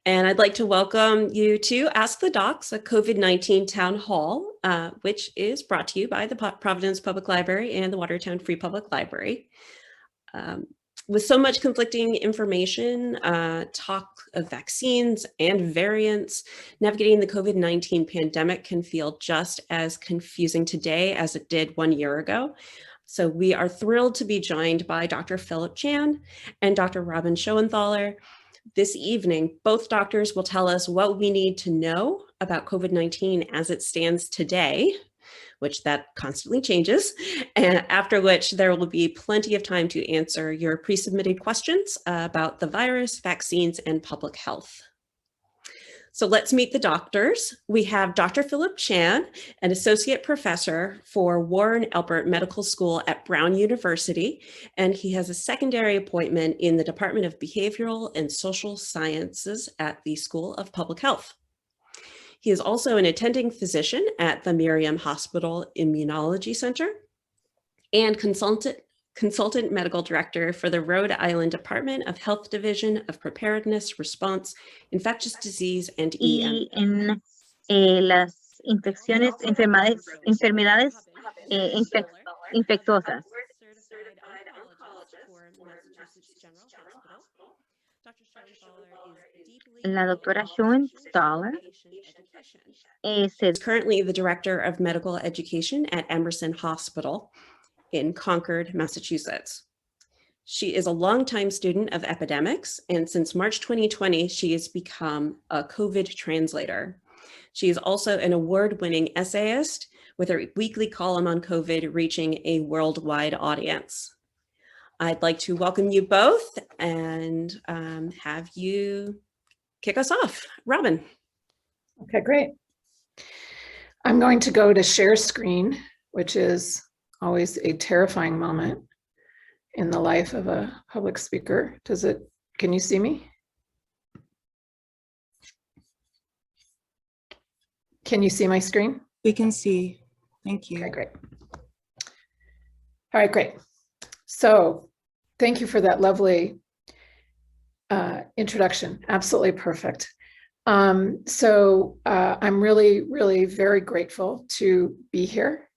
And I'd like to welcome you to Ask the Docs, a COVID-19 town hall, which is brought to you by the Providence Public Library and the Watertown Free Public Library. With so much conflicting information, talk of vaccines and variants, navigating the COVID-19 pandemic can feel just as confusing today as it did 1 year ago. So we are thrilled to be joined by Dr. Philip Chan and Dr. Robin Schoenthaler. This evening, both doctors will tell us what we need to know about COVID-19 as it stands today, which that constantly changes, and after which there will be plenty of time to answer your pre-submitted questions about the virus, vaccines, and public health. So let's meet the doctors. We have Dr. Philip Chan, an associate professor for Warren Alpert Medical School at Brown University, and he has a secondary appointment in the Department of Behavioral and Social Sciences at the School of Public Health. He is also an attending physician at the Miriam Hospital Immunology Center and consultant medical director for the Rhode Island Department of Health Division of Preparedness, Response, Infectious Disease and EMS. En las enfermedades infectuosas. La doctora Schoenthaler is currently the director of medical education at Emerson Hospital in Concord, Massachusetts. She is a longtime student of epidemics, and since March 2020, she has become a Covid-translator. She is also an award-winning essayist with her weekly column on COVID reaching a worldwide audience. I'd like to welcome you both and have you kick us off. Robin. Okay, great. I'm going to go to share screen, which is always a terrifying moment in the life of a public speaker. Can you see me? Can you see my screen? We can see. Thank you. Okay, great. All right, great. So thank you for that lovely introduction. Absolutely perfect. I'm really, really very grateful to be here.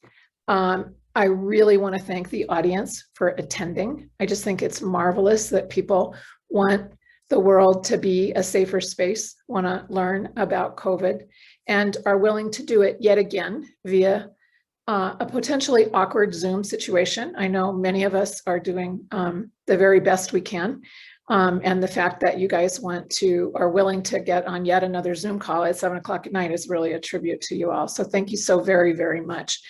I really want to thank the audience for attending. I just think it's marvelous that people want the world to be a safer space, want to learn about COVID, and are willing to do it yet again via a potentially awkward Zoom situation. I know many of us are doing the very best we can. And the fact that you guys are willing to get on yet another Zoom call at 7 o'clock at night is really a tribute to you all. So thank you so very, very much.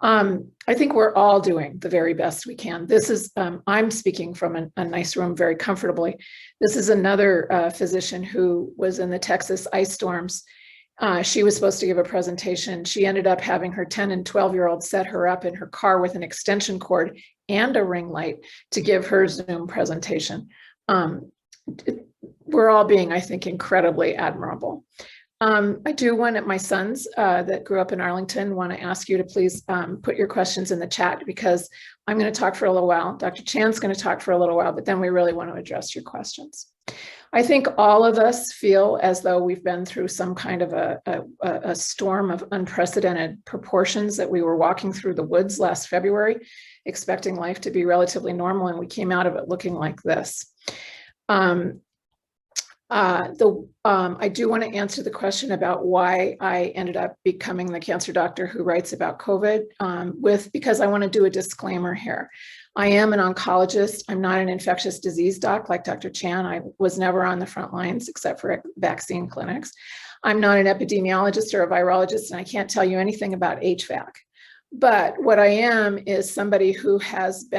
I think we're all doing the very best we can. This is, I'm speaking from a nice room very comfortably. This is another physician who was in the Texas ice storms. She was supposed to give a presentation. She ended up having her 10 and 12-year-old set her up in her car with an extension cord and a ring light to give her Zoom presentation. We're all being, I think, incredibly admirable. I do want my sons that grew up in Arlington want to ask you to please put your questions in the chat, because I'm going to talk for a little while. Dr. Chan's going to talk for a little while, but then we really want to address your questions. I think all of us feel as though we've been through some kind of a storm of unprecedented proportions, that we were walking through the woods last February, expecting life to be relatively normal, and we came out of it looking like this. I do want to answer the question about why I ended up becoming the cancer doctor who writes about COVID because I want to do a disclaimer here. I am an oncologist. I'm not an infectious disease doc like Dr. Chan. I was never on the front lines except for vaccine clinics. I'm not an epidemiologist or a virologist, and I can't tell you anything about HVAC. But what I am is somebody whose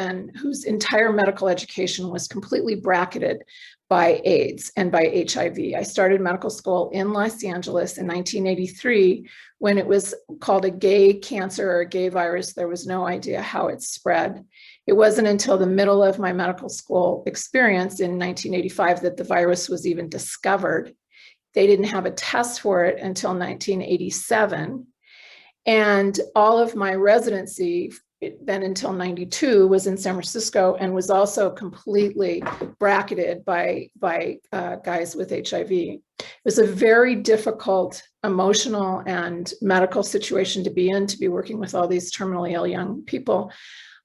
entire medical education was completely bracketed by AIDS and by HIV. I started medical school in Los Angeles in 1983 when it was called a gay cancer or a gay virus. There was no idea how it spread. It wasn't until the middle of my medical school experience in 1985 that the virus was even discovered. They didn't have a test for it until 1987. And all of my residency then until 92 was in San Francisco and was also completely bracketed by guys with HIV. was a very difficult emotional and medical situation to be in, to be working with all these terminally ill young people.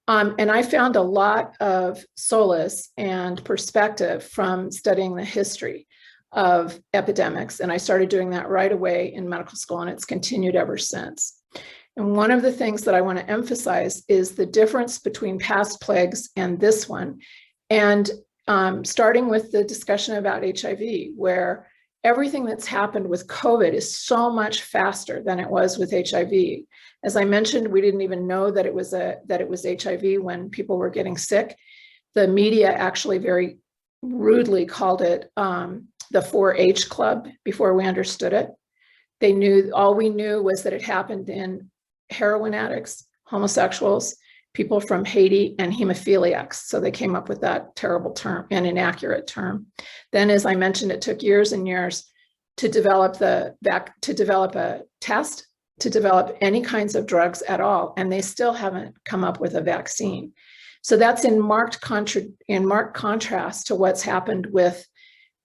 And I found a lot of solace and perspective from studying the history of epidemics. And I started doing that right away in medical school, and it's continued ever since. And one of the things that I want to emphasize is the difference between past plagues and this one. And starting with the discussion about HIV, where everything that's happened with COVID is so much faster than it was with HIV. As I mentioned, we didn't even know that it was HIV when people were getting sick. The media actually very rudely called it the 4-H club before we understood it. All we knew was that it happened in heroin addicts, homosexuals, people from Haiti, and hemophiliacs. So they came up with that terrible term, an inaccurate term. Then, as I mentioned, it took years and years to develop a test, to develop any kinds of drugs at all, and they still haven't come up with a vaccine. So that's in marked contrast to what's happened with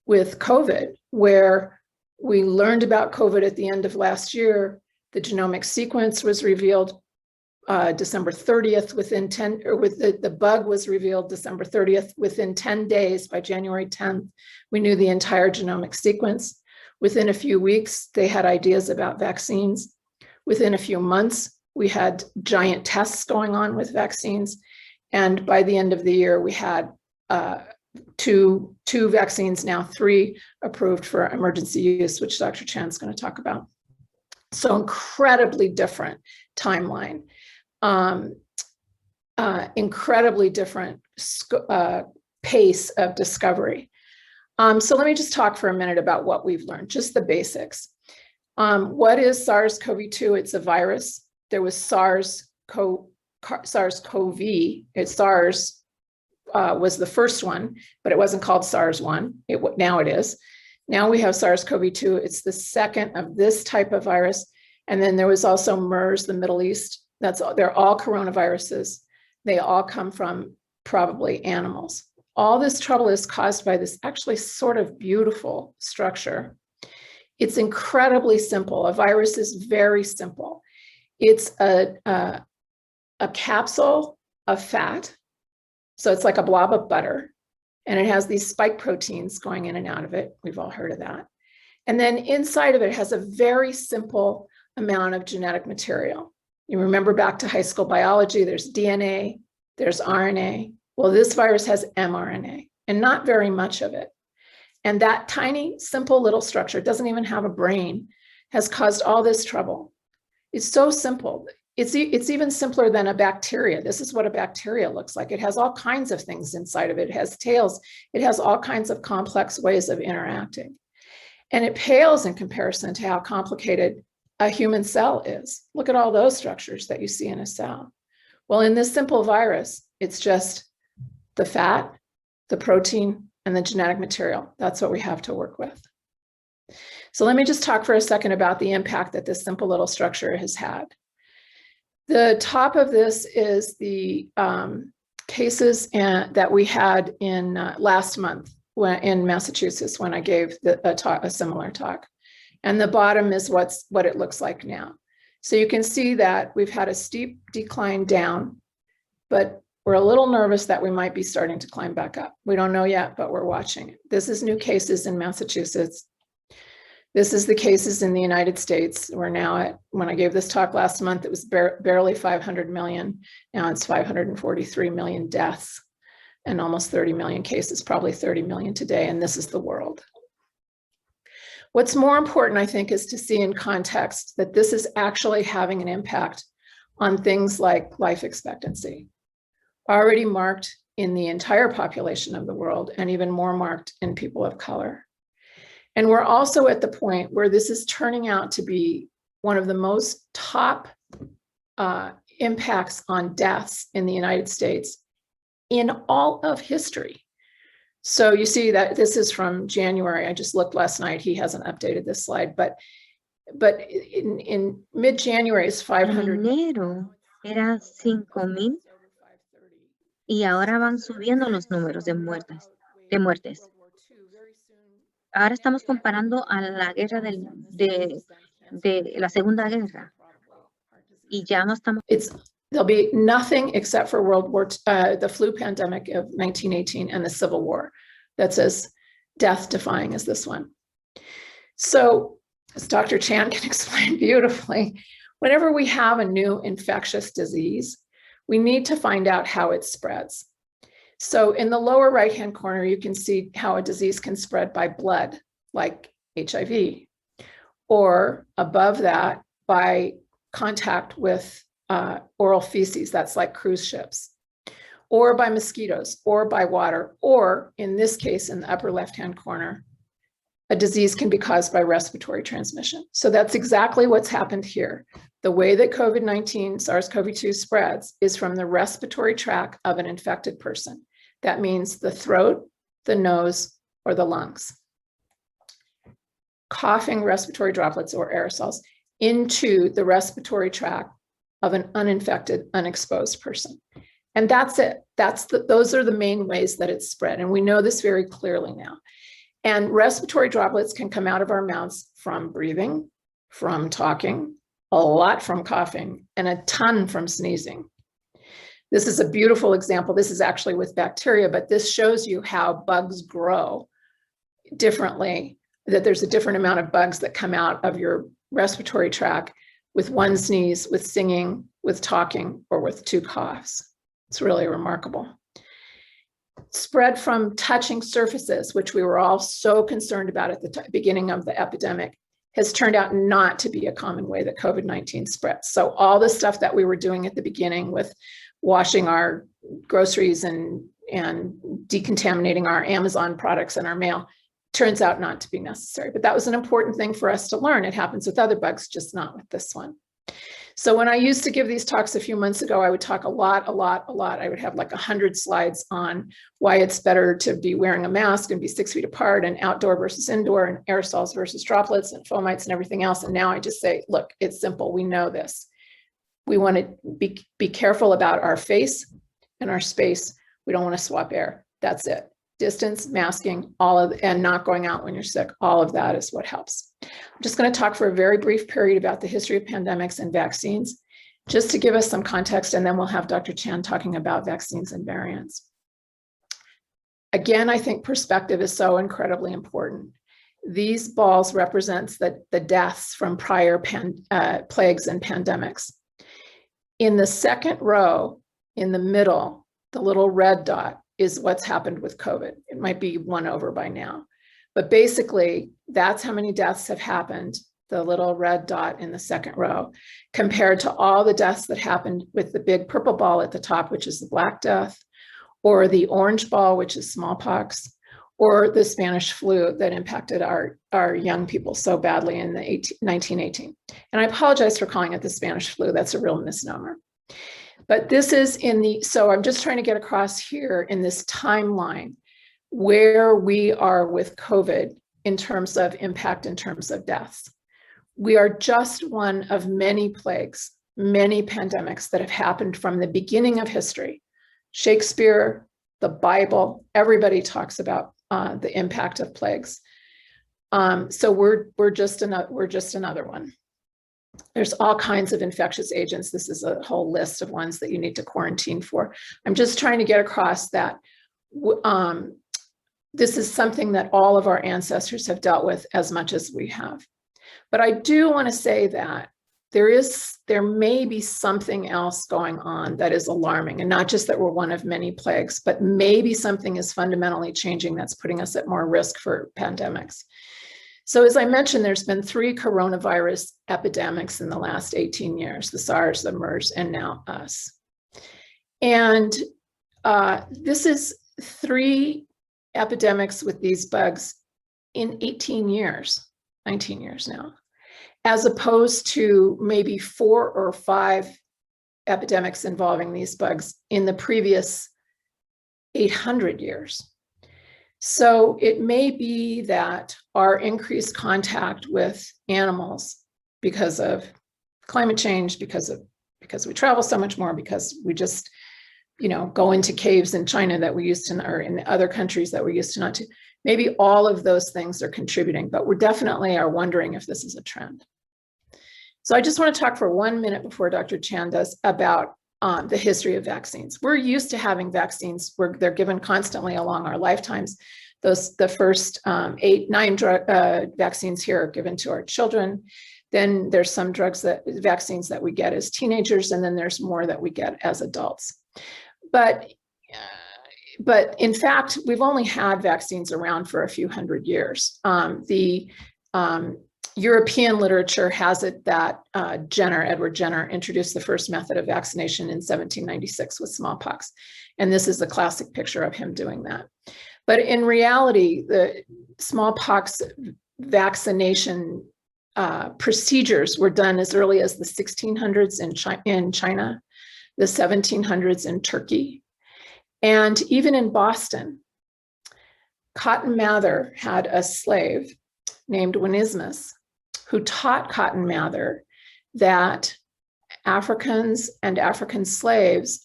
COVID, where we learned about COVID at the end of last year. The genomic sequence was revealed December 30th, the bug was revealed December 30th. Within 10 days, by January 10th, we knew the entire genomic sequence. Within a few weeks, they had ideas about vaccines. Within a few months, we had giant tests going on with vaccines. And by the end of the year, we had two vaccines, now 3 approved for emergency use, which Dr. Chan's going to talk about. So incredibly different timeline. Incredibly different pace of discovery. So let me just talk for a minute about what we've learned, just the basics. What is SARS-CoV-2? It's a virus. There was SARS-CoV. SARS was the first one, but it wasn't called SARS-1. Now it is. Now we have SARS-CoV-2. It's the second of this type of virus. And then there was also MERS, the Middle East. They're all coronaviruses. They all come from probably animals. All this trouble is caused by this actually sort of beautiful structure. It's incredibly simple. A virus is very simple. It's a capsule of fat. So it's like a blob of butter. And it has these spike proteins going in and out of it. We've all heard of that. And then inside of it has a very simple amount of genetic material. You remember back to high school biology, there's DNA, there's RNA. Well, this virus has mRNA, and not very much of it. And that tiny, simple little structure, doesn't even have a brain, has caused all this trouble. It's so simple. It's even simpler than a bacteria. This is what a bacteria looks like. It has all kinds of things inside of it. It has tails. It has all kinds of complex ways of interacting. And it pales in comparison to how complicated a human cell is. Look at all those structures that you see in a cell. Well, in this simple virus, it's just the fat, the protein, and the genetic material. That's what we have to work with. So let me just talk for a second about the impact that this simple little structure has had. The top of this is the cases that we had in last month in Massachusetts when I gave a similar talk. And the bottom is what it looks like now. So you can see that we've had a steep decline down, but we're a little nervous that we might be starting to climb back up. We don't know yet, but we're watching. This is new cases in Massachusetts. This is the cases in the United States. We're now at, when I gave this talk last month, it was barely 500 million. Now it's 543 million deaths and almost 30 million cases, probably 30 million today. And this is the world. What's more important, I think, is to see in context that this is actually having an impact on things like life expectancy, already marked in the entire population of the world and even more marked in people of color. And we're also at the point where this is turning out to be one of the most top impacts on deaths in the United States in all of history. So you see that this is from January. I just looked last night. He hasn't updated this slide, but in mid-January it's 500. En enero era 5,000 y ahora van subiendo los números de muertes. Ahora estamos comparando a la guerra de la Segunda Guerra. Y ya no estamos. There'll be nothing except for the flu pandemic of 1918 and the Civil War that's as death-defying as this one. So, as Dr. Chan can explain beautifully, whenever we have a new infectious disease, we need to find out how it spreads. So in the lower right-hand corner, you can see how a disease can spread by blood, like HIV, or above that, by contact with oral feces, that's like cruise ships, or by mosquitoes, or by water, or in this case, in the upper left-hand corner, a disease can be caused by respiratory transmission. So that's exactly what's happened here. The way that COVID-19, SARS-CoV-2 spreads is from the respiratory tract of an infected person. That means the throat, the nose, or the lungs. Coughing respiratory droplets or aerosols into the respiratory tract of an uninfected, unexposed person. And that's it. Those are the main ways that it's spread. And we know this very clearly now. And respiratory droplets can come out of our mouths from breathing, from talking, a lot from coughing, and a ton from sneezing. This is a beautiful example. This is actually with bacteria, but this shows you how bugs grow differently, that there's a different amount of bugs that come out of your respiratory tract with one sneeze, with singing, with talking, or with two coughs. It's really remarkable. Spread from touching surfaces, which we were all so concerned about at the beginning of the epidemic, has turned out not to be a common way that COVID-19 spreads. So all the stuff that we were doing at the beginning with washing our groceries and decontaminating our Amazon products and our mail turns out not to be necessary. But that was an important thing for us to learn. It happens with other bugs, just not with this one. So when I used to give these talks a few months ago, I would talk a lot. I would have like 100 slides on why it's better to be wearing a mask and be 6 feet apart and outdoor versus indoor and aerosols versus droplets and fomites and everything else. And now I just say, look, it's simple. We know this. We want to be careful about our face and our space. We don't want to swap air. That's it. Distance, masking, and not going out when you're sick. All of that is what helps. I'm just going to talk for a very brief period about the history of pandemics and vaccines, just to give us some context, and then we'll have Dr. Chan talking about vaccines and variants. Again, I think perspective is so incredibly important. These balls represents the deaths from prior plagues and pandemics. In the second row, in the middle, the little red dot is what's happened with COVID. It might be 1 over by now, but basically that's how many deaths have happened, the little red dot in the second row, compared to all the deaths that happened with the big purple ball at the top, which is the Black Death, or the orange ball, which is smallpox, or the Spanish flu that impacted our young people so badly in the 1918. And I apologize for calling it the Spanish flu. That's a real misnomer. But this is so I'm just trying to get across here in this timeline where we are with COVID in terms of impact, in terms of deaths. We are just one of many plagues, many pandemics that have happened from the beginning of history. Shakespeare, the Bible, everybody talks about the impact of plagues. So we're just another one. There's all kinds of infectious agents. This is a whole list of ones that you need to quarantine for. I'm just trying to get across that this is something that all of our ancestors have dealt with as much as we have. But I do want to say that there may be something else going on that is alarming, and not just that we're one of many plagues, but maybe something is fundamentally changing that's putting us at more risk for pandemics. So as I mentioned, there's been 3 coronavirus epidemics in the last 18 years, the SARS, the MERS, and now us. And this is 3 epidemics with these bugs in 18 years, 19 years now, as opposed to maybe 4 or 5 epidemics involving these bugs in the previous 800 years. So it may be that our increased contact with animals because of climate change, because we travel so much more, because we just go into caves in China that we used to, or in other countries that we're used to not to. Maybe all of those things are contributing, but we're definitely are wondering if this is a trend. So I just want to talk for 1 minute before Dr. Chan does about the history of vaccines. We're used to having vaccines where they're given constantly along our lifetimes. The first 8, 9 vaccines here are given to our children. Then there's some vaccines that we get as teenagers, and then there's more that we get as adults. But in fact, we've only had vaccines around for a few hundred years. The European literature has it that Edward Jenner introduced the first method of vaccination in 1796 with smallpox. And this is a classic picture of him doing that. But in reality, the smallpox vaccination procedures were done as early as the 1600s in China, the 1700s in Turkey, and even in Boston. Cotton Mather had a slave named Winismus who taught Cotton Mather that Africans and African enslaved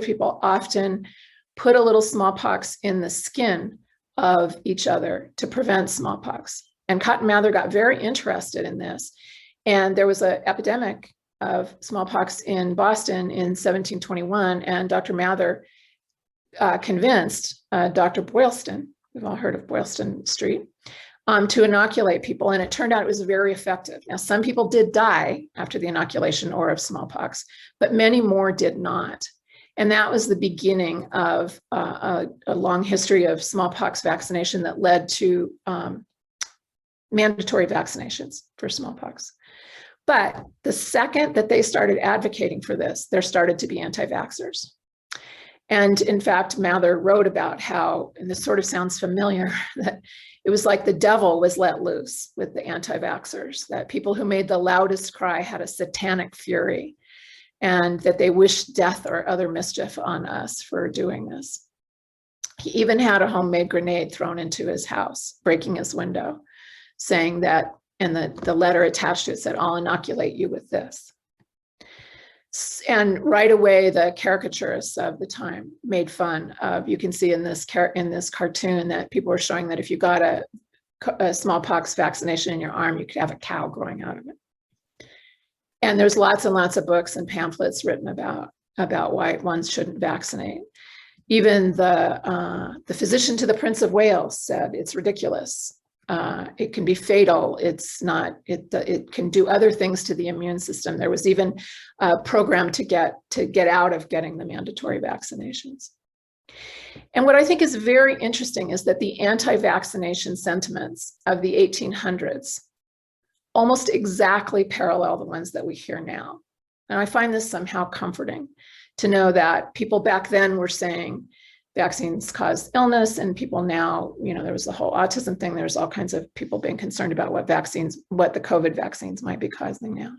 people often put a little smallpox in the skin of each other to prevent smallpox. And Cotton Mather got very interested in this. And there was an epidemic of smallpox in Boston in 1721, and Dr. Mather convinced Dr. Boylston, we've all heard of Boylston Street, to inoculate people, and it turned out it was very effective. Now, some people did die after the inoculation or of smallpox, but many more did not. And that was the beginning of a long history of smallpox vaccination that led to mandatory vaccinations for smallpox. But the second that they started advocating for this, there started to be anti-vaxxers. And in fact, Mather wrote about how, and this sort of sounds familiar, that it was like the devil was let loose with the anti-vaxxers, that people who made the loudest cry had a satanic fury, and that they wished death or other mischief on us for doing this. He even had a homemade grenade thrown into his house, breaking his window, saying that, and the letter attached to it said, "I'll inoculate you with this." And right away, the caricaturists of the time made fun of, you can see in this cartoon that people were showing that if you got a smallpox vaccination in your arm, you could have a cow growing out of it. And there's lots and lots of books and pamphlets written about why one shouldn't vaccinate. Even the physician to the Prince of Wales said it's ridiculous. It can be fatal. It's not. It can do other things to the immune system. There was even a program to get out of getting the mandatory vaccinations. And what I think is very interesting is that the anti-vaccination sentiments of the 1800s almost exactly parallel the ones that we hear now. And I find this somehow comforting to know that people back then were saying vaccines cause illness, and people now, there was the whole autism thing. There's all kinds of people being concerned about what the COVID vaccines might be causing now.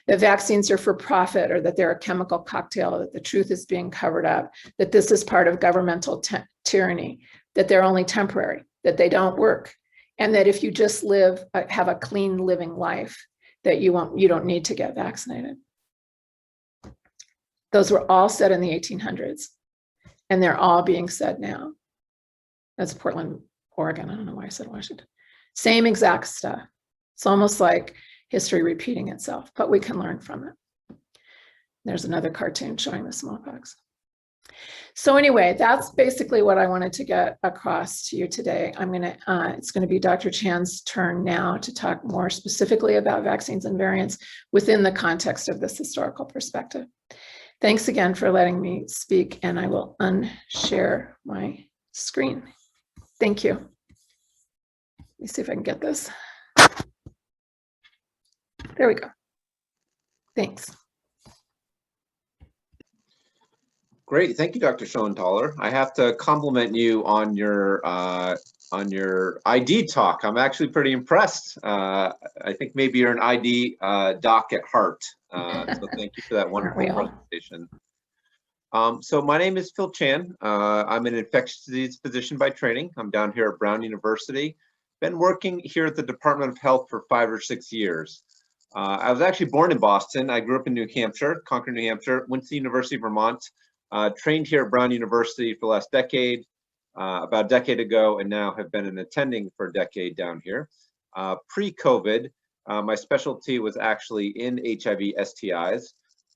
That vaccines are for profit, or that they're a chemical cocktail, that the truth is being covered up, that this is part of governmental tyranny, that they're only temporary, that they don't work, and that if you just have a clean living life, that you don't need to get vaccinated. Those were all said in the 1800s. And they're all being said now. That's Portland, Oregon. I don't know why I said Washington. Same exact stuff. It's almost like history repeating itself, but we can learn from it. There's another cartoon showing the smallpox. So anyway, that's basically what I wanted to get across to you today. It's gonna be Dr. Chan's turn now to talk more specifically about vaccines and variants within the context of this historical perspective. Thanks again for letting me speak, and I will unshare my screen. Thank you. Let me see if I can get this. There we go. Thanks. Great, thank you, Dr. Schoenthaler. I have to compliment you on your ID talk. I'm actually pretty impressed. I think maybe you're an ID doc at heart. So thank you for that wonderful presentation. So my name is Phil Chan. I'm an infectious disease physician by training. I'm down here at Brown University. Been working here at the Department of Health for 5 or 6 years. I was actually born in Boston. I grew up in New Hampshire, Concord, New Hampshire, went to the University of Vermont, trained here at Brown University for the last decade, about a decade ago, and now have been an attending for a decade down here. Pre-COVID, my specialty was actually in HIV STIs.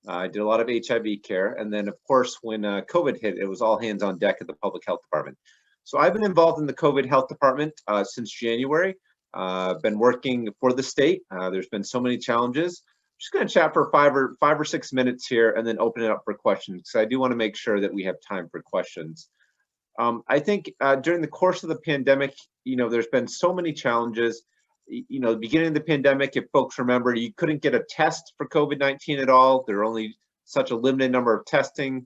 I did a lot of HIV care. And then, of course, when COVID hit, it was all hands on deck at the Public Health Department. So I've been involved in the COVID Health Department since January. Been working for the state. There's been so many challenges. I'm just going to chat for five or 6 minutes here and then open it up for questions, because I do want to make sure that we have time for questions. I think during the course of the pandemic, there's been so many challenges. The beginning of the pandemic, if folks remember, you couldn't get a test for COVID-19 at all. There are only such a limited number of testing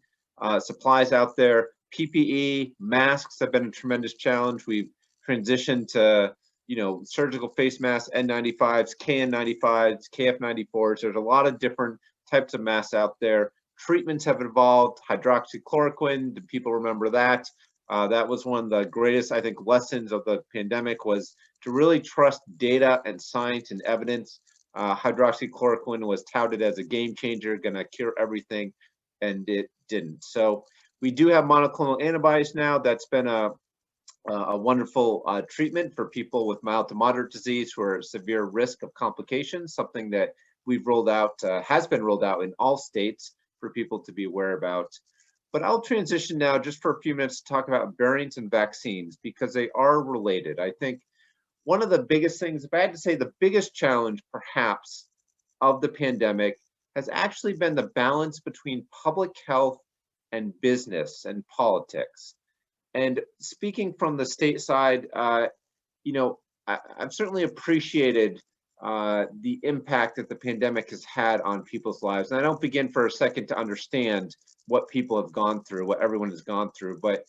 supplies out there. PPE, masks have been a tremendous challenge. We've transitioned to, surgical face masks, N95s, KN95s, KF94s. There's a lot of different types of masks out there. Treatments have evolved. Hydroxychloroquine, do people remember that? That was one of the greatest, I think, lessons of the pandemic, was to really trust data and science and evidence. Hydroxychloroquine was touted as a game changer, gonna cure everything, and it didn't. So we do have monoclonal antibodies now. That's been a wonderful treatment for people with mild to moderate disease who are at severe risk of complications, something that we've rolled out, has been rolled out in all states for people to be aware about. But I'll transition now just for a few minutes to talk about variants and vaccines, because they are related. I think one of the biggest things, if I had to say the biggest challenge perhaps of the pandemic, has actually been the balance between public health and business and politics. And speaking from the state side, I've certainly appreciated the impact that the pandemic has had on people's lives. And I don't begin for a second to understand what people have gone through, what everyone has gone through, but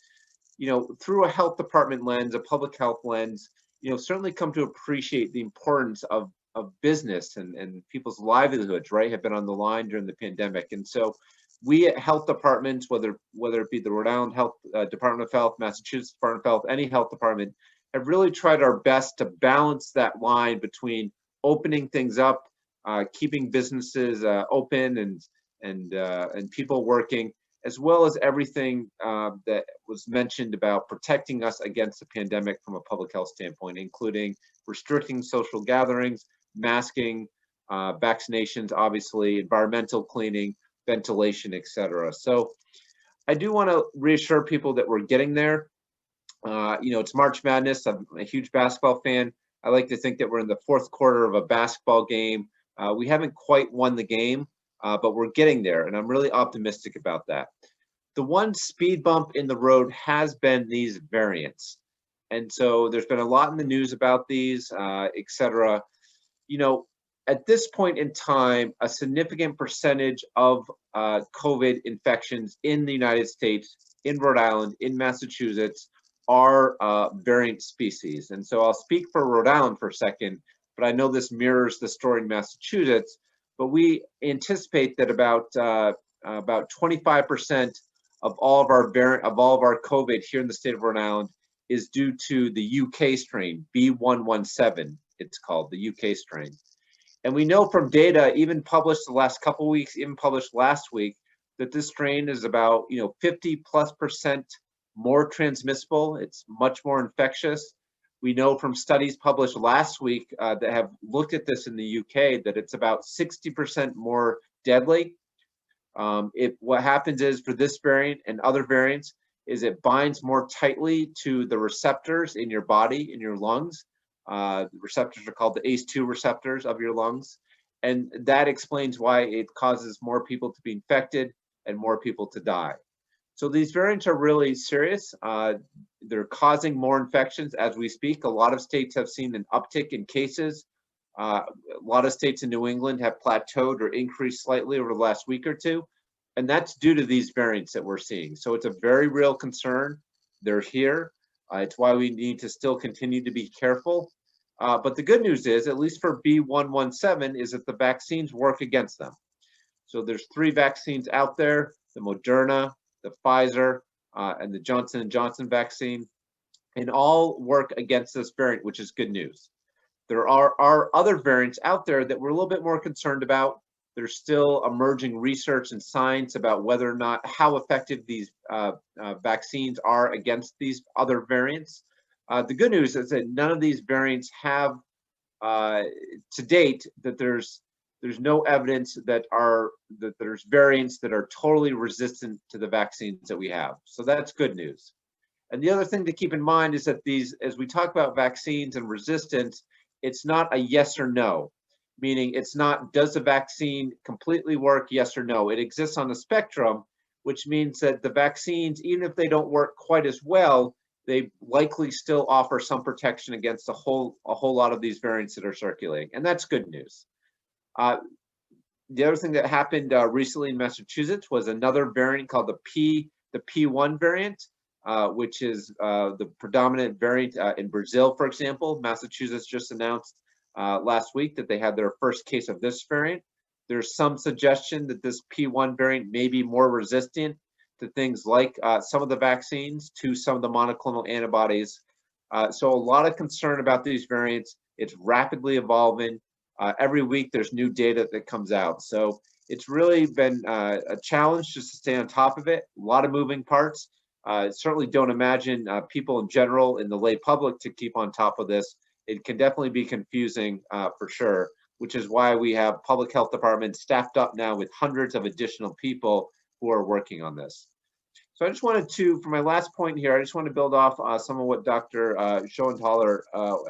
through a health department lens, a public health lens, certainly come to appreciate the importance of business and people's livelihoods, right, have been on the line during the pandemic. And so we at health departments, whether it be the Rhode Island Health Department of Health, Massachusetts Department of Health, any health department, have really tried our best to balance that line between opening things up, keeping businesses open and people working, as well as everything that was mentioned about protecting us against the pandemic from a public health standpoint, including restricting social gatherings, masking, vaccinations, obviously, environmental cleaning, ventilation, etc. So I do want to reassure people that we're getting there. It's March Madness. I'm a huge basketball fan. I like to think that we're in the fourth quarter of a basketball game. We haven't quite won the game, but we're getting there, and I'm really optimistic about that. The one speed bump in the road has been these variants. And so there's been a lot in the news about these, etc. At this point in time, a significant percentage of COVID infections in the United States, in Rhode Island, in Massachusetts, are variant species. And so I'll speak for Rhode Island for a second, but I know this mirrors the story in Massachusetts. But we anticipate that about 25% of all of our COVID here in the state of Rhode Island is due to the UK strain, B117. It's called the UK strain. And we know from data, even published the last couple of weeks, even published last week, that this strain is about 50+% more transmissible. It's much more infectious. We know from studies published last week that have looked at this in the UK that it's about 60% more deadly. What happens is, for this variant and other variants, is it binds more tightly to the receptors in your body, in your lungs. The receptors are called the ACE2 receptors of your lungs. And that explains why it causes more people to be infected and more people to die. So these variants are really serious. They're causing more infections as we speak. A lot of states have seen an uptick in cases. A lot of states in New England have plateaued or increased slightly over the last week or two. And that's due to these variants that we're seeing. So it's a very real concern. They're here. It's why we need to still continue to be careful. But the good news is, at least for B117, is that the vaccines work against them. So there's 3 vaccines out there: the Moderna, the Pfizer, and the Johnson & Johnson vaccine, and all work against this variant, which is good news. There are other variants out there that we're a little bit more concerned about. There's still emerging research and science about whether or not how effective these vaccines are against these other variants. The good news is that none of these variants have, to date, that there's no evidence that there's variants that are totally resistant to the vaccines that we have. So that's good news. And the other thing to keep in mind is that as we talk about vaccines and resistance, it's not a yes or no. Meaning it's not, does the vaccine completely work, yes or no? It exists on a spectrum, which means that the vaccines, even if they don't work quite as well, they likely still offer some protection against a whole lot of these variants that are circulating, and that's good news. The other thing that happened recently in Massachusetts was another variant called the P1 variant, which is the predominant variant in Brazil, for example. Massachusetts just announced last week that they had their first case of this variant. There's some suggestion that this P1 variant may be more resistant to things like some of the vaccines, to some of the monoclonal antibodies. So a lot of concern about these variants. It's rapidly evolving. Every week there's new data that comes out. So it's really been a challenge just to stay on top of it. A lot of moving parts. Certainly don't imagine people in general in the lay public to keep on top of this. It can definitely be confusing for sure, which is why we have public health departments staffed up now with hundreds of additional people who are working on this. So I just wanted to, for my last point here, I just want to build off some of what Dr. Schoenthaler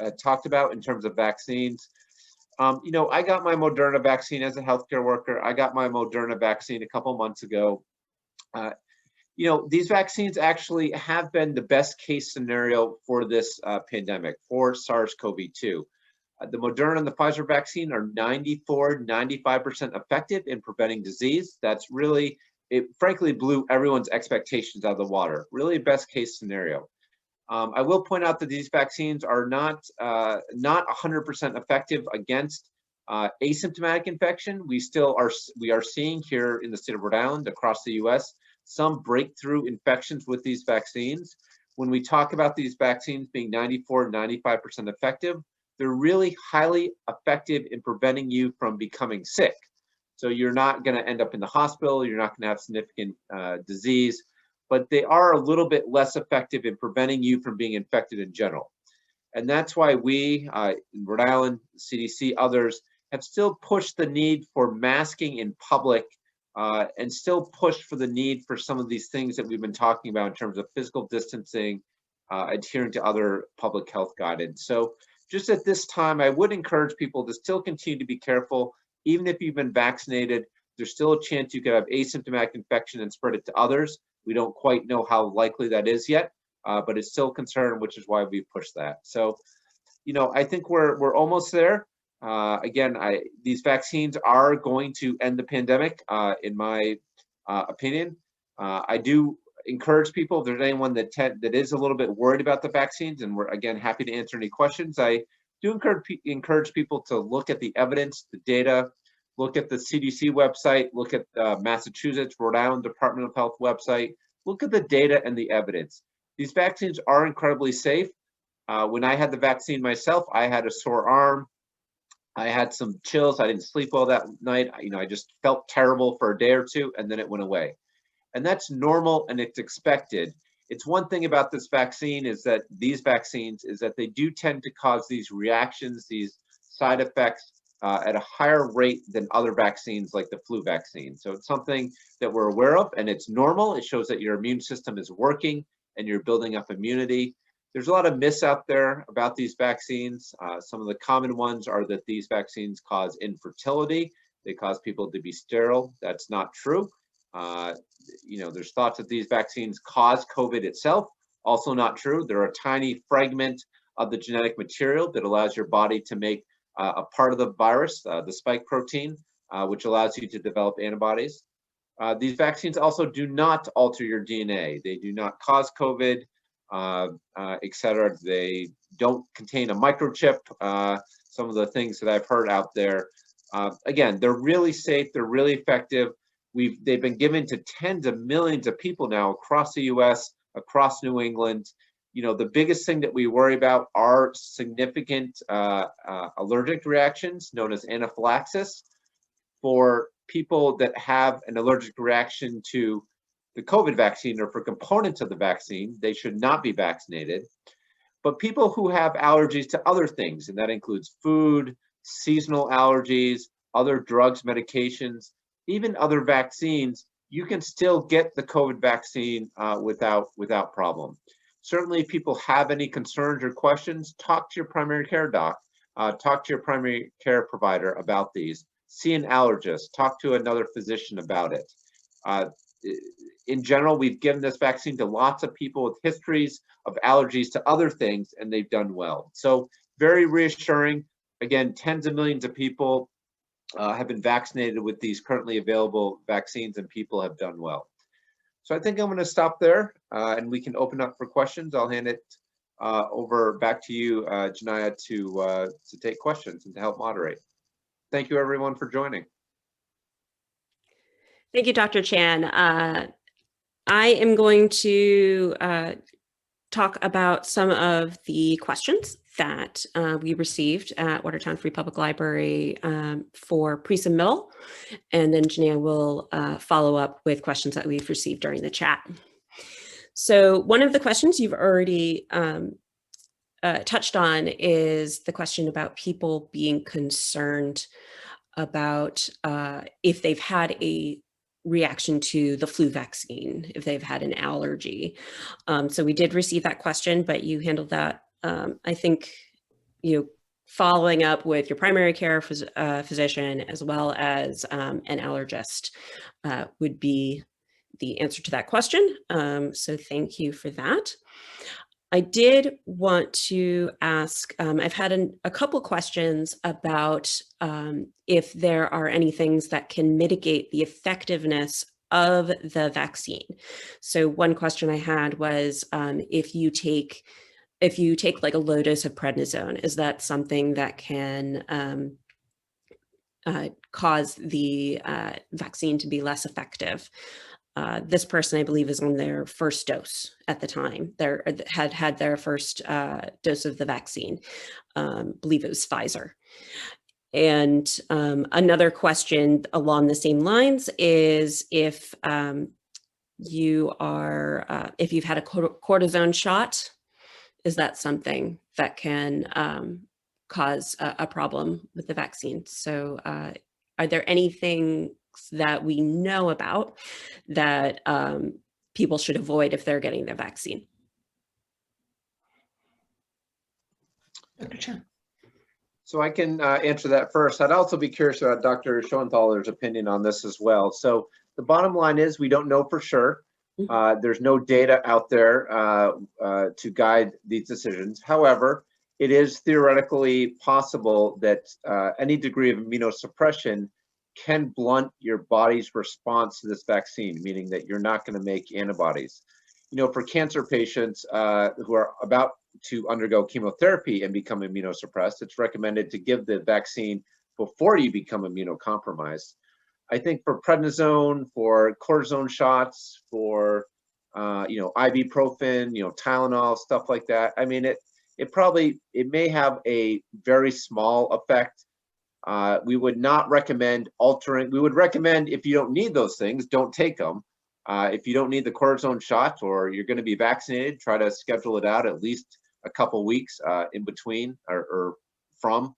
had talked about in terms of vaccines. You know, I got my Moderna vaccine as a healthcare worker. I got my Moderna vaccine a couple months ago. You know, these vaccines actually have been the best case scenario for this pandemic, for SARS-CoV-2. The Moderna and the Pfizer vaccine are 94–95% effective in preventing disease. That's really, it frankly blew everyone's expectations out of the water. Really best case scenario. I will point out that these vaccines are not 100% effective against asymptomatic infection. We are seeing here in the state of Rhode Island, across the U.S., some breakthrough infections with these vaccines. When we talk about these vaccines being 94–95% effective, they're really highly effective in preventing you from becoming sick. So you're not going to end up in the hospital, you're not going to have significant disease, but they are a little bit less effective in preventing you from being infected in general. And that's why we, in Rhode Island, CDC, others, have still pushed the need for masking in public and still pushed for the need for some of these things that we've been talking about in terms of physical distancing, adhering to other public health guidance. So just at this time, I would encourage people to still continue to be careful. Even if you've been vaccinated, there's still a chance you could have asymptomatic infection and spread it to others. We don't quite know how likely that is yet, but it's still a concern, which is why we push that. So, you know, I think we're almost there. Again, these vaccines are going to end the pandemic, in my opinion. I do encourage people, if there's anyone that is a little bit worried about the vaccines, and we're, again, happy to answer any questions, I do encourage people to look at the evidence, the data, look at the CDC website, look at Massachusetts, Rhode Island Department of Health website, look at the data and the evidence. These vaccines are incredibly safe. When I had the vaccine myself, I had a sore arm. I had some chills. I didn't sleep well that night. I just felt terrible for a day or two, and then it went away. And that's normal and it's expected. It's one thing about this vaccine is that these vaccines is that they do tend to cause these reactions, these side effects at a higher rate than other vaccines like the flu vaccine. So it's something that we're aware of, and it's normal. It shows that your immune system is working and you're building up immunity. There's a lot of myths out there about these vaccines. Some of the common ones are that these vaccines cause infertility. They cause people to be sterile. That's not true. There's thoughts that these vaccines cause COVID itself. Also not true. They're a tiny fragment of the genetic material that allows your body to make a part of the virus, the spike protein, which allows you to develop antibodies. These vaccines also do not alter your DNA. They do not cause COVID, et cetera. They don't contain a microchip. Some of the things that I've heard out there. Again, they're really safe. They're really effective. They've been given to tens of millions of people now across the U.S., across New England. the biggest thing that we worry about are significant allergic reactions known as anaphylaxis. For people that have an allergic reaction to the COVID vaccine or for components of the vaccine, they should not be vaccinated. But people who have allergies to other things, and that includes food, seasonal allergies, other drugs, medications, even other vaccines, you can still get the COVID vaccine without problem. Certainly, if people have any concerns or questions, talk to your primary care doc, talk to your primary care provider about these. See an allergist, talk to another physician about it. In general, we've given this vaccine to lots of people with histories of allergies to other things, and they've done well. So very reassuring. Again, tens of millions of people have been vaccinated with these currently available vaccines, and people have done well. So I think I'm going to stop there, and we can open up for questions. I'll hand it over back to you, Janaya, to take questions and to help moderate. Thank you, everyone, for joining. Thank you, Dr. Chan. I am going to talk about some of the questions that we received at Watertown Free Public Library for pre-submittal, and then Janaya will follow up with questions that we've received during the chat. So one of the questions you've already touched on is the question about people being concerned about if they've had a reaction to the flu vaccine, if they've had an allergy. So we did receive that question, but you handled that. I think, following up with your primary care physician as well as an allergist would be the answer to that question. So thank you for that. I did want to ask, I've had a couple questions about if there are any things that can mitigate the effectiveness of the vaccine. So one question I had was if you take like a low dose of prednisone, is that something that can cause the vaccine to be less effective? This person, I believe, is on their first dose at the time. They had their first dose of the vaccine. Believe it was Pfizer. And another question along the same lines is if you've had a cortisone shot, is that something that can cause a problem with the vaccine? So are there anything that we know about that people should avoid if they're getting the vaccine? Dr. Chan. So I can answer that first. I'd also be curious about Dr. Schoenthaler's opinion on this as well. So the bottom line is we don't know for sure. There's no data out there to guide these decisions. However, it is theoretically possible that any degree of immunosuppression can blunt your body's response to this vaccine, meaning that you're not going to make antibodies. For cancer patients who are about to undergo chemotherapy and become immunosuppressed, it's recommended to give the vaccine before you become immunocompromised. I think for prednisone, for cortisone shots, for ibuprofen, Tylenol, stuff like that, I mean, it may have a very small effect. We would not recommend altering. We would recommend if you don't need those things, don't take them. If you don't need the cortisone shot or you're going to be vaccinated, try to schedule it out at least a couple weeks in between or from.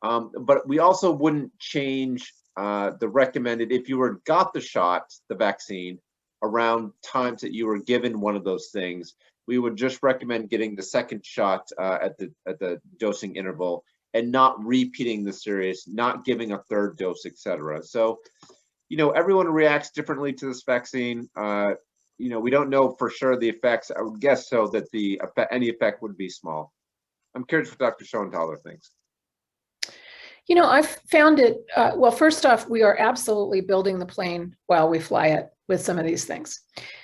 But we also wouldn't change the recommended, if you got the vaccine around times that you were given one of those things, we would just recommend getting the second shot at the dosing interval and not repeating the series, not giving a third dose, etc. So, everyone reacts differently to this vaccine. We don't know for sure the effects. I would guess so that any effect would be small. I'm curious what Dr. Schoenthaler thinks. I've found it, well, first off, we are absolutely building the plane while we fly it with some of these things.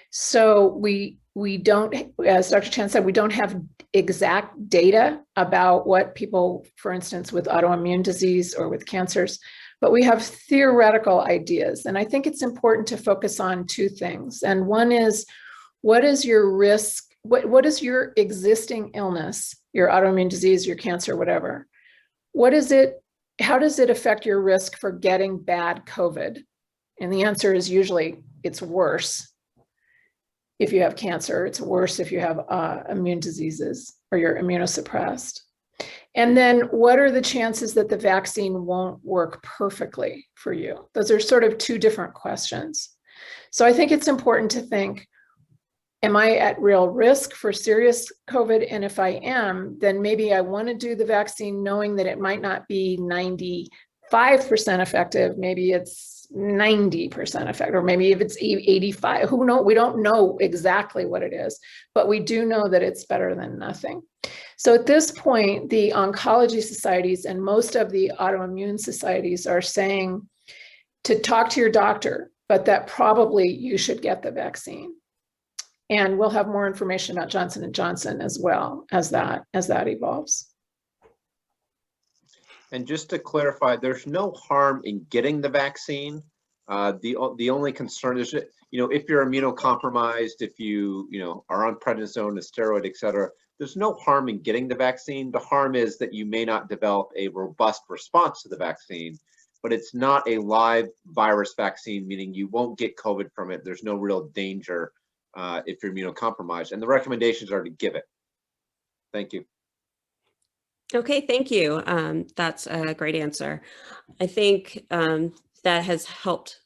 So we don't, as Dr. Chan said, we don't have exact data about what people, for instance, with autoimmune disease or with cancers, but we have theoretical ideas. And I think it's important to focus on two things. And one is, what is your risk what is your existing illness, your autoimmune disease, your cancer, whatever? What is it? How does it affect your risk for getting bad COVID? And the answer is usually it's worse if you have cancer. It's worse if you have immune diseases or you're immunosuppressed. And then what are the chances that the vaccine won't work perfectly for you? Those are sort of two different questions. So I think it's important to think, am I at real risk for serious COVID? And if I am, then maybe I want to do the vaccine knowing that it might not be 95% effective. Maybe it's 90% effective, or maybe if it's 85, who knows? We don't know exactly what it is, but we do know that it's better than nothing. So at this point, the oncology societies and most of the autoimmune societies are saying to talk to your doctor, but that probably you should get the vaccine. And we'll have more information about Johnson & Johnson as well as that evolves. And just to clarify, there's no harm in getting the vaccine. The only concern is, if you're immunocompromised, if you are on prednisone, a steroid, et cetera, there's no harm in getting the vaccine. The harm is that you may not develop a robust response to the vaccine, but it's not a live virus vaccine, meaning you won't get COVID from it. There's no real danger if you're immunocompromised, and the recommendations are to give it. Thank you. Okay, thank you. That's a great answer. I think that has helped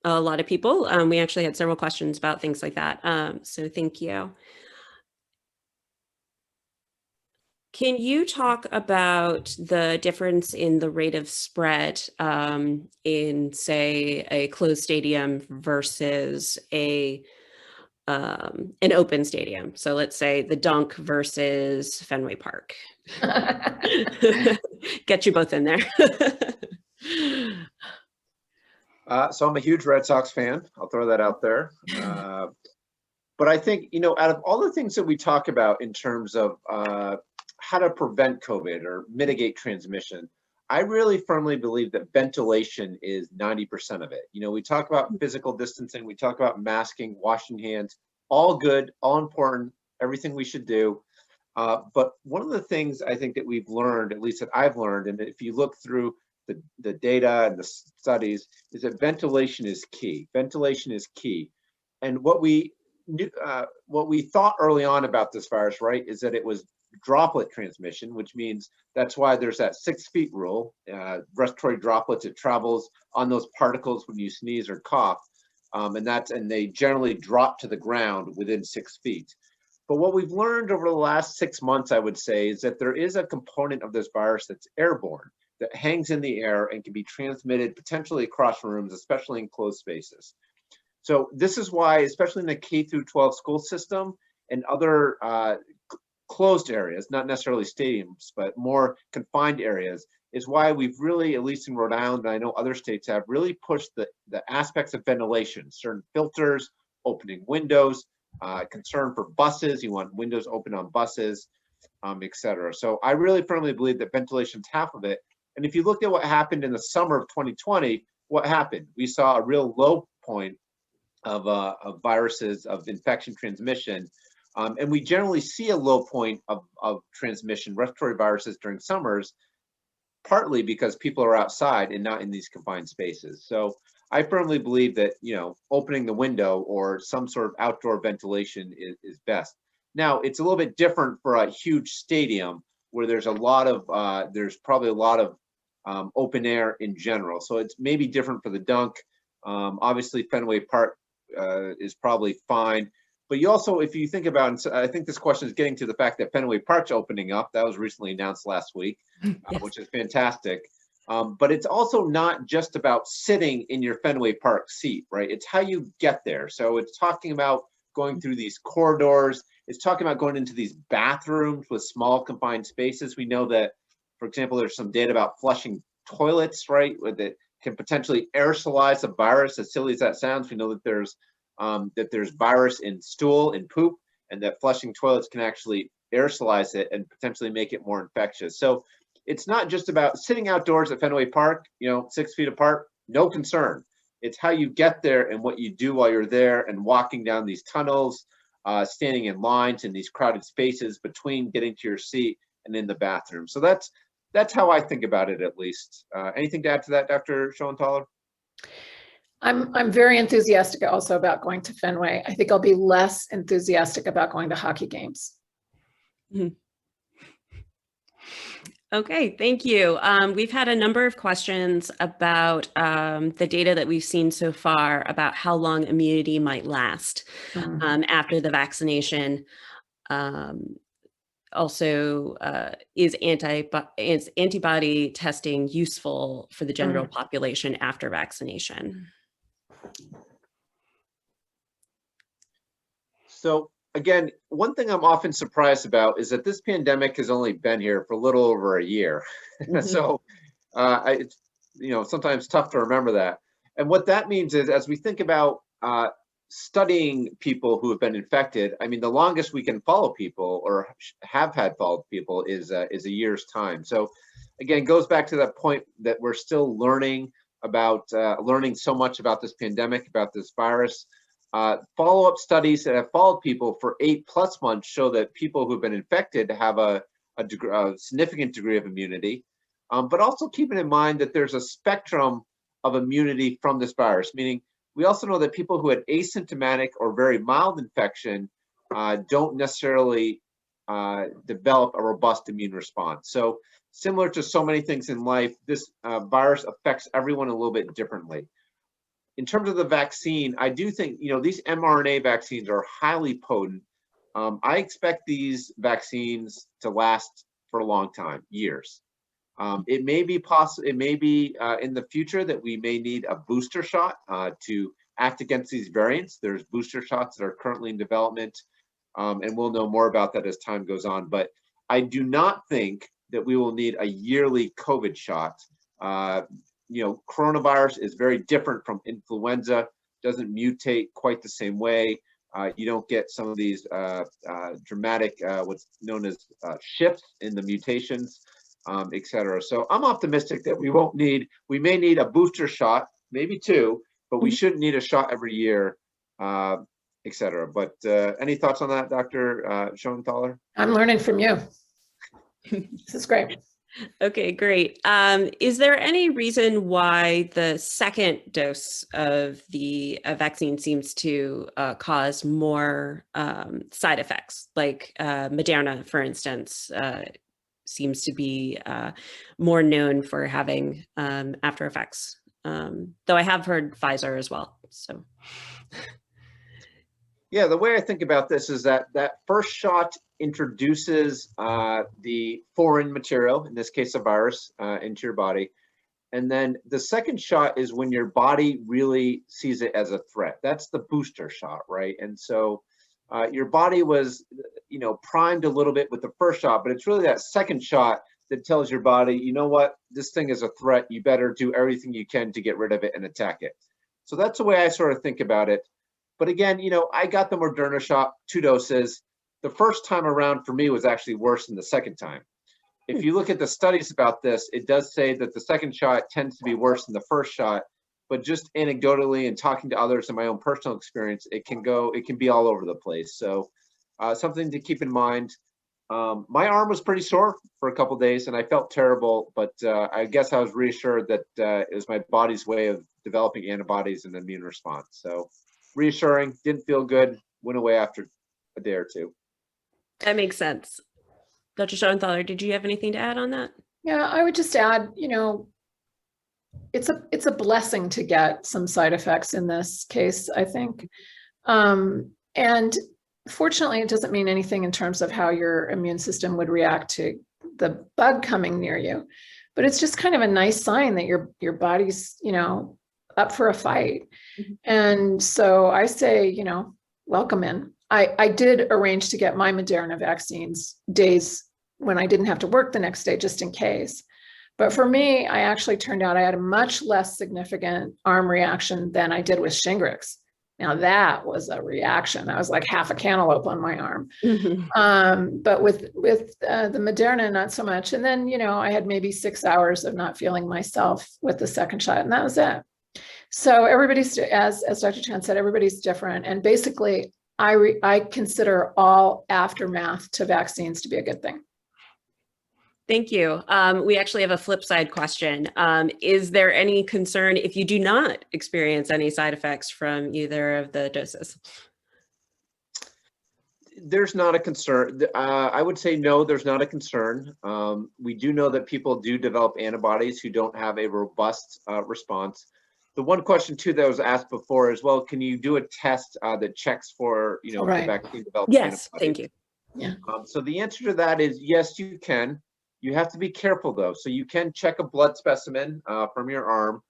a lot of people. We actually had several questions about things like that. So thank you. Can you talk about the difference in the rate of spread in, say, a closed stadium versus an open stadium? So let's say the Dunk versus Fenway Park. Get you both in there. So I'm a huge Red Sox fan. I'll throw that out there. But I think, out of all the things that we talk about in terms of how to prevent COVID or mitigate transmission, I really firmly believe that ventilation is 90% of it. We talk about physical distancing, we talk about masking, washing hands, all good, all important, everything we should do. But one of the things I think that we've learned, at least that I've learned, and if you look through the data and the studies, is that ventilation is key. Ventilation is key. And what we thought early on about this virus, right, is that it was droplet transmission, which means that's why there's that 6 feet rule. Respiratory droplets, it travels on those particles when you sneeze or cough, and they generally drop to the ground within 6 feet. But what we've learned over the last 6 months, I would say, is that there is a component of this virus that's airborne, that hangs in the air and can be transmitted potentially across rooms, especially in closed spaces. So this is why, especially in the K through 12 school system and other closed areas, not necessarily stadiums, but more confined areas, is why we've really, at least in Rhode Island, and I know other states have, really pushed the aspects of ventilation, certain filters, opening windows, concern for buses, you want windows open on buses, et cetera. So I really firmly believe that ventilation is half of it. And if you looked at what happened in the summer of 2020, what happened? We saw a real low point of viruses, of infection transmission. And we generally see a low point of transmission, respiratory viruses during summers, partly because people are outside and not in these confined spaces. So I firmly believe that, opening the window or some sort of outdoor ventilation is best. Now, it's a little bit different for a huge stadium where there's probably a lot of open air in general. So it's maybe different for the Dunk. Obviously, Fenway Park is probably fine. But you also, if you think about, and I think this question is getting to the fact that Fenway Park's opening up. That was recently announced last week, yes. Which is fantastic. But it's also not just about sitting in your Fenway Park seat, right? It's how you get there. So it's talking about going through these corridors. It's talking about going into these bathrooms with small confined spaces. We know that, for example, there's some data about flushing toilets, right? That can potentially aerosolize a virus. As silly as that sounds, we know that there's virus in stool and poop, and that flushing toilets can actually aerosolize it and potentially make it more infectious. So it's not just about sitting outdoors at Fenway Park, 6 feet apart, no concern. It's how you get there and what you do while you're there, and walking down these tunnels, standing in lines in these crowded spaces between getting to your seat and in the bathroom. So that's how I think about it, at least. Anything to add to that, Dr. Schoenthaler? I'm very enthusiastic also about going to Fenway. I think I'll be less enthusiastic about going to hockey games. Mhm. Okay, thank you. We've had a number of questions about the data that we've seen so far about how long immunity might last after the vaccination. Also, is antibody testing useful for the general population after vaccination? So again, one thing I'm often surprised about is that this pandemic has only been here for a little over a year. So it's, sometimes tough to remember that. And what that means is, as we think about studying people who have been infected, I mean, the longest we can follow people or have had followed people is a year's time. So again, goes back to that point that we're still learning so much about this pandemic, about this virus. Follow-up studies that have followed people for 8+ months show that people who've been infected have a significant degree of immunity, but also keeping in mind that there's a spectrum of immunity from this virus, meaning we also know that people who had asymptomatic or very mild infection don't necessarily develop a robust immune response. So similar to so many things in life, this virus affects everyone a little bit differently. In terms of the vaccine, I do think, these mRNA vaccines are highly potent. I expect these vaccines to last for a long time, years. It may be possible, it may be in the future that we may need a booster shot to act against these variants. There's booster shots that are currently in development, and we'll know more about that as time goes on. But I do not think that we will need a yearly COVID shot. Coronavirus is very different from influenza, doesn't mutate quite the same way. You don't get some of these dramatic, what's known as shifts in the mutations, et cetera. So I'm optimistic that we may need a booster shot, maybe 2, but we shouldn't need a shot every year, et cetera. But any thoughts on that, Dr. Schoenthaler? I'm learning from you. This is great. Okay, great. Is there any reason why the second dose of the vaccine seems to cause more side effects? Like Moderna, for instance, seems to be more known for having after effects, though I have heard Pfizer as well. So. Yeah, the way I think about this is that first shot introduces the foreign material, in this case a virus, into your body. And then the second shot is when your body really sees it as a threat. That's the booster shot, right? And so your body was, primed a little bit with the first shot, but it's really that second shot that tells your body, you know what, this thing is a threat. You better do everything you can to get rid of it and attack it. So that's the way I sort of think about it. But again, I got the Moderna shot, 2 doses. The first time around for me was actually worse than the second time. If you look at the studies about this, it does say that the second shot tends to be worse than the first shot, but just anecdotally and talking to others in my own personal experience, it can be all over the place. So something to keep in mind. My arm was pretty sore for a couple of days and I felt terrible, but I guess I was reassured that it was my body's way of developing antibodies and immune response. So reassuring, didn't feel good, went away after a day or 2. That makes sense. Dr. Schoenthaler, did you have anything to add on that? Yeah, I would just add, it's a blessing to get some side effects in this case, I think. And fortunately, it doesn't mean anything in terms of how your immune system would react to the bug coming near you. But it's just kind of a nice sign that your body's, up for a fight. And so I say, welcome in. I did arrange to get my Moderna vaccines days when I didn't have to work the next day, just in case. But for me, I actually turned out I had a much less significant arm reaction than I did with Shingrix. Now that was a reaction. That was like half a cantaloupe on my arm. But with the Moderna, not so much. And then, I had maybe 6 hours of not feeling myself with the second shot, and that was it. So everybody's, as Dr. Chan said, everybody's different. And basically, I consider all aftermath to vaccines to be a good thing. Thank you. We actually have a flip side question. Is there any concern if you do not experience any side effects from either of the doses? There's not a concern. I would say no, there's not a concern. We do know that people do develop antibodies who don't have a robust response. The one question too that was asked before is, well, can you do a test that checks for, the Right. vaccine developed Yes, antibodies? thank you. Yeah. So the answer to that is yes, you can. You have to be careful though. So you can check a blood specimen from your arm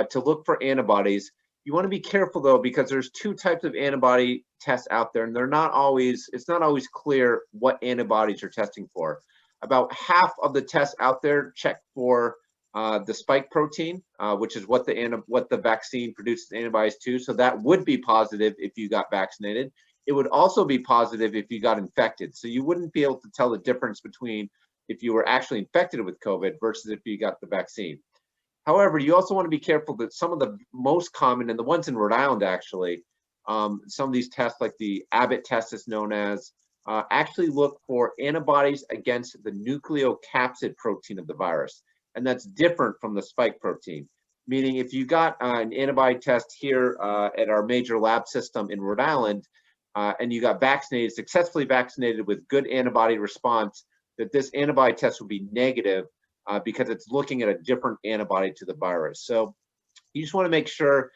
to look for antibodies. You want to be careful though, because there's two types of antibody tests out there, and it's not always clear what antibodies you're testing for. About half of the tests out there check for the spike protein, which is what the vaccine produces antibodies to. So that would be positive if you got vaccinated. It would also be positive if you got infected. So you wouldn't be able to tell the difference between if you were actually infected with COVID versus if you got the vaccine. However, you also want to be careful that some of the most common, and the ones in Rhode Island actually, some of these tests like the Abbott Test is known as, actually look for antibodies against the nucleocapsid protein of the virus. And that's different from the spike protein. Meaning if you got an antibody test here at our major lab system in Rhode Island, and you got vaccinated, successfully vaccinated with good antibody response, that this antibody test will be negative because it's looking at a different antibody to the virus. So you just want to make sure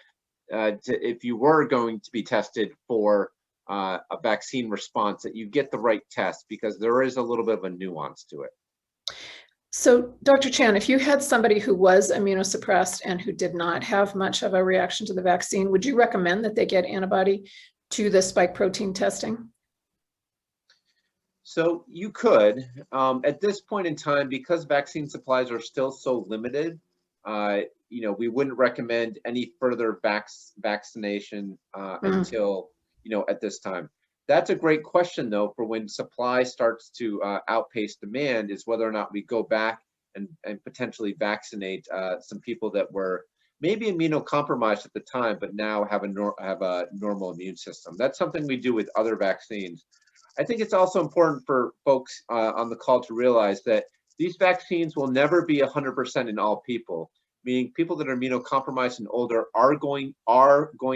if you were going to be tested for a vaccine response, that you get the right test, because there is a little bit of a nuance to it. So Dr. Chan, if you had somebody who was immunosuppressed and who did not have much of a reaction to the vaccine, would you recommend that they get antibody to the spike protein testing? So you could, at this point in time, because vaccine supplies are still so limited, we wouldn't recommend any further vaccination until, at this time. That's a great question though, for when supply starts to outpace demand, is whether or not we go back and potentially vaccinate some people that were maybe immunocompromised at the time, but now have a normal immune system. That's something we do with other vaccines. I think it's also important for folks on the call to realize that these vaccines will never be 100% in all people, meaning people that are immunocompromised and older are going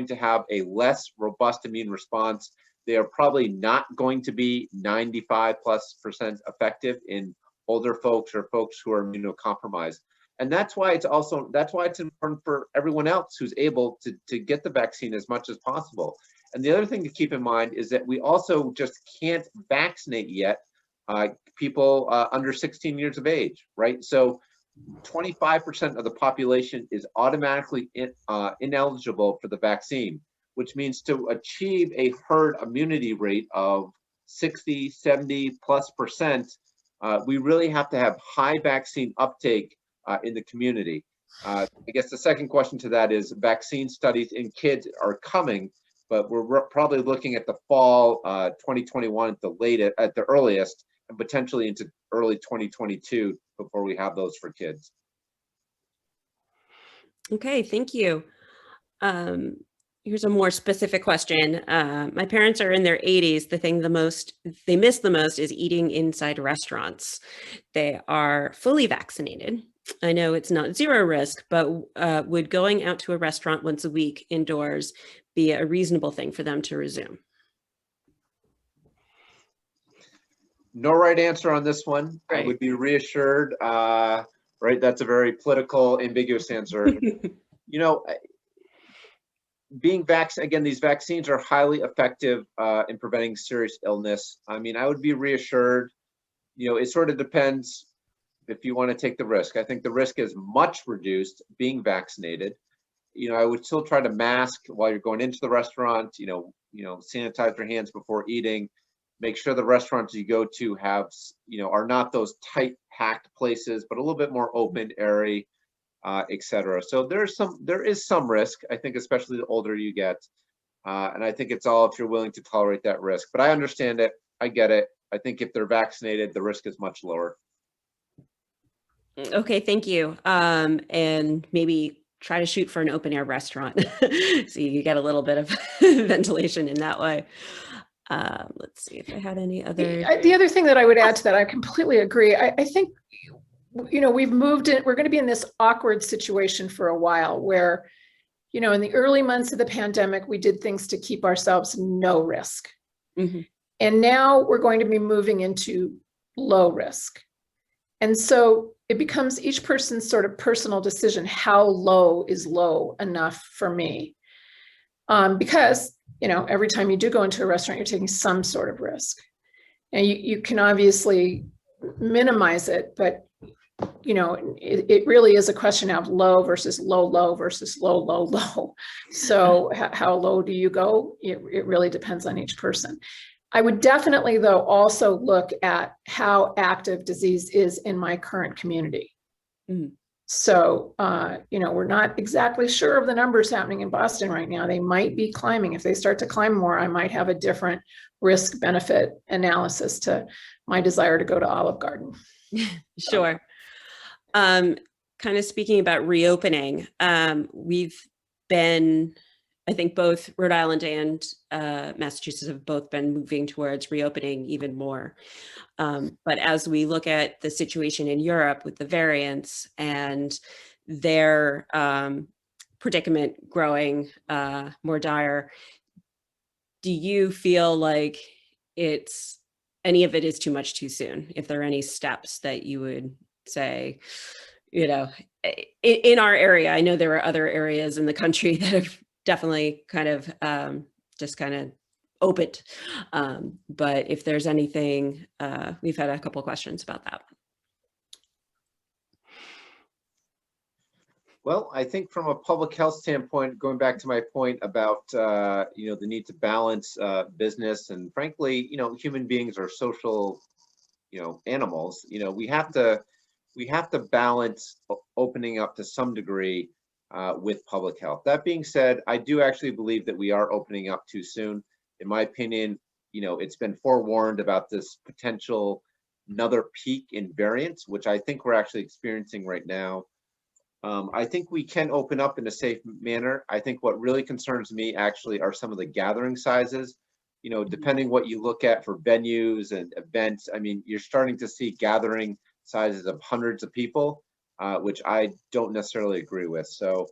to have a less robust immune response. They are probably not going to be 95+% effective in older folks or folks who are immunocompromised. And that's why it's important for everyone else who's able to get the vaccine as much as possible. And the other thing to keep in mind is that we also just can't vaccinate yet people under 16 years of age, right? So 25% of the population is automatically ineligible for the vaccine, which means to achieve a herd immunity rate of 60, 70+%, we really have to have high vaccine uptake in the community. I guess the second question to that is vaccine studies in kids are coming, but we're probably looking at the fall 2021 at the earliest, and potentially into early 2022 before we have those for kids. Okay, thank you. Here's a more specific question. My parents are in their 80s. The thing they miss the most is eating inside restaurants. They are fully vaccinated. I know it's not zero risk, but would going out to a restaurant once a week indoors be a reasonable thing for them to resume? No right answer on this one. Right. I would be reassured, right? That's a very political, ambiguous answer. Being vaccinated, again, these vaccines are highly effective in preventing serious illness. I mean, I would be reassured. It sort of depends if you want to take the risk. I think the risk is much reduced being vaccinated. I would still try to mask while you're going into the restaurant, sanitize your hands before eating, make sure the restaurants you go to have, are not those tight packed places, but a little bit more open, airy, et cetera. So there is some risk, I think, especially the older you get. And I think it's all if you're willing to tolerate that risk, but I understand it. I get it. I think if they're vaccinated, the risk is much lower. Okay, thank you. And maybe try to shoot for an open air restaurant. So you get a little bit of ventilation in that way. Let's see if I had any other. The other thing that I would add to that, I completely agree. I think, you know, we've moved in, we're going to be in this awkward situation for a while where, you know, in the early months of the pandemic, we did things to keep ourselves no risk. Mm-hmm. And now we're going to be moving into low risk. And so it becomes each person's sort of personal decision. How low is low enough for me? Because, you know, every time you do go into a restaurant, you're taking some sort of risk. And you can obviously minimize it, but, you know, it really is a question of low versus low versus low. So how low do you go? It really depends on each person. I would definitely, though, also look at how active disease is in my current community. Mm-hmm. So, you know, we're not exactly sure of the numbers happening in Boston right now. They might be climbing. If they start to climb more, I might have a different risk benefit analysis to my desire to go to Olive Garden. Sure. Kind of speaking about reopening, we've been, I think both Rhode Island and Massachusetts have both been moving towards reopening even more. But as we look at the situation in Europe with the variants and their predicament growing more dire, do you feel like any of it is too much too soon? If there are any steps that you would say, you know, in our area, I know there are other areas in the country that have definitely kind of just kind of opened. But if there's anything, we've had a couple of questions about that. Well, I think from a public health standpoint, going back to my point about, you know, the need to balance business and frankly, you know, human beings are social, you know, animals, you know, we have to balance opening up to some degree with public health. That being said, I do actually believe that we are opening up too soon. In my opinion, you know, it's been forewarned about this potential another peak in variants, which I think we're actually experiencing right now. I think we can open up in a safe manner. I think what really concerns me actually are some of the gathering sizes. You know, depending what you look at for venues and events, I mean, you're starting to see gathering sizes of hundreds of people, which I don't necessarily agree with. So,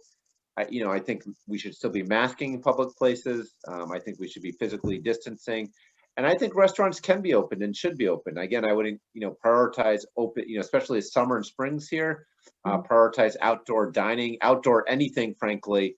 you know, I think we should still be masking in public places. I think we should be physically distancing. And I think restaurants can be open and should be open. Again, I would, you know, prioritize open, you know, especially as summer and springs here, prioritize outdoor dining, outdoor anything, frankly.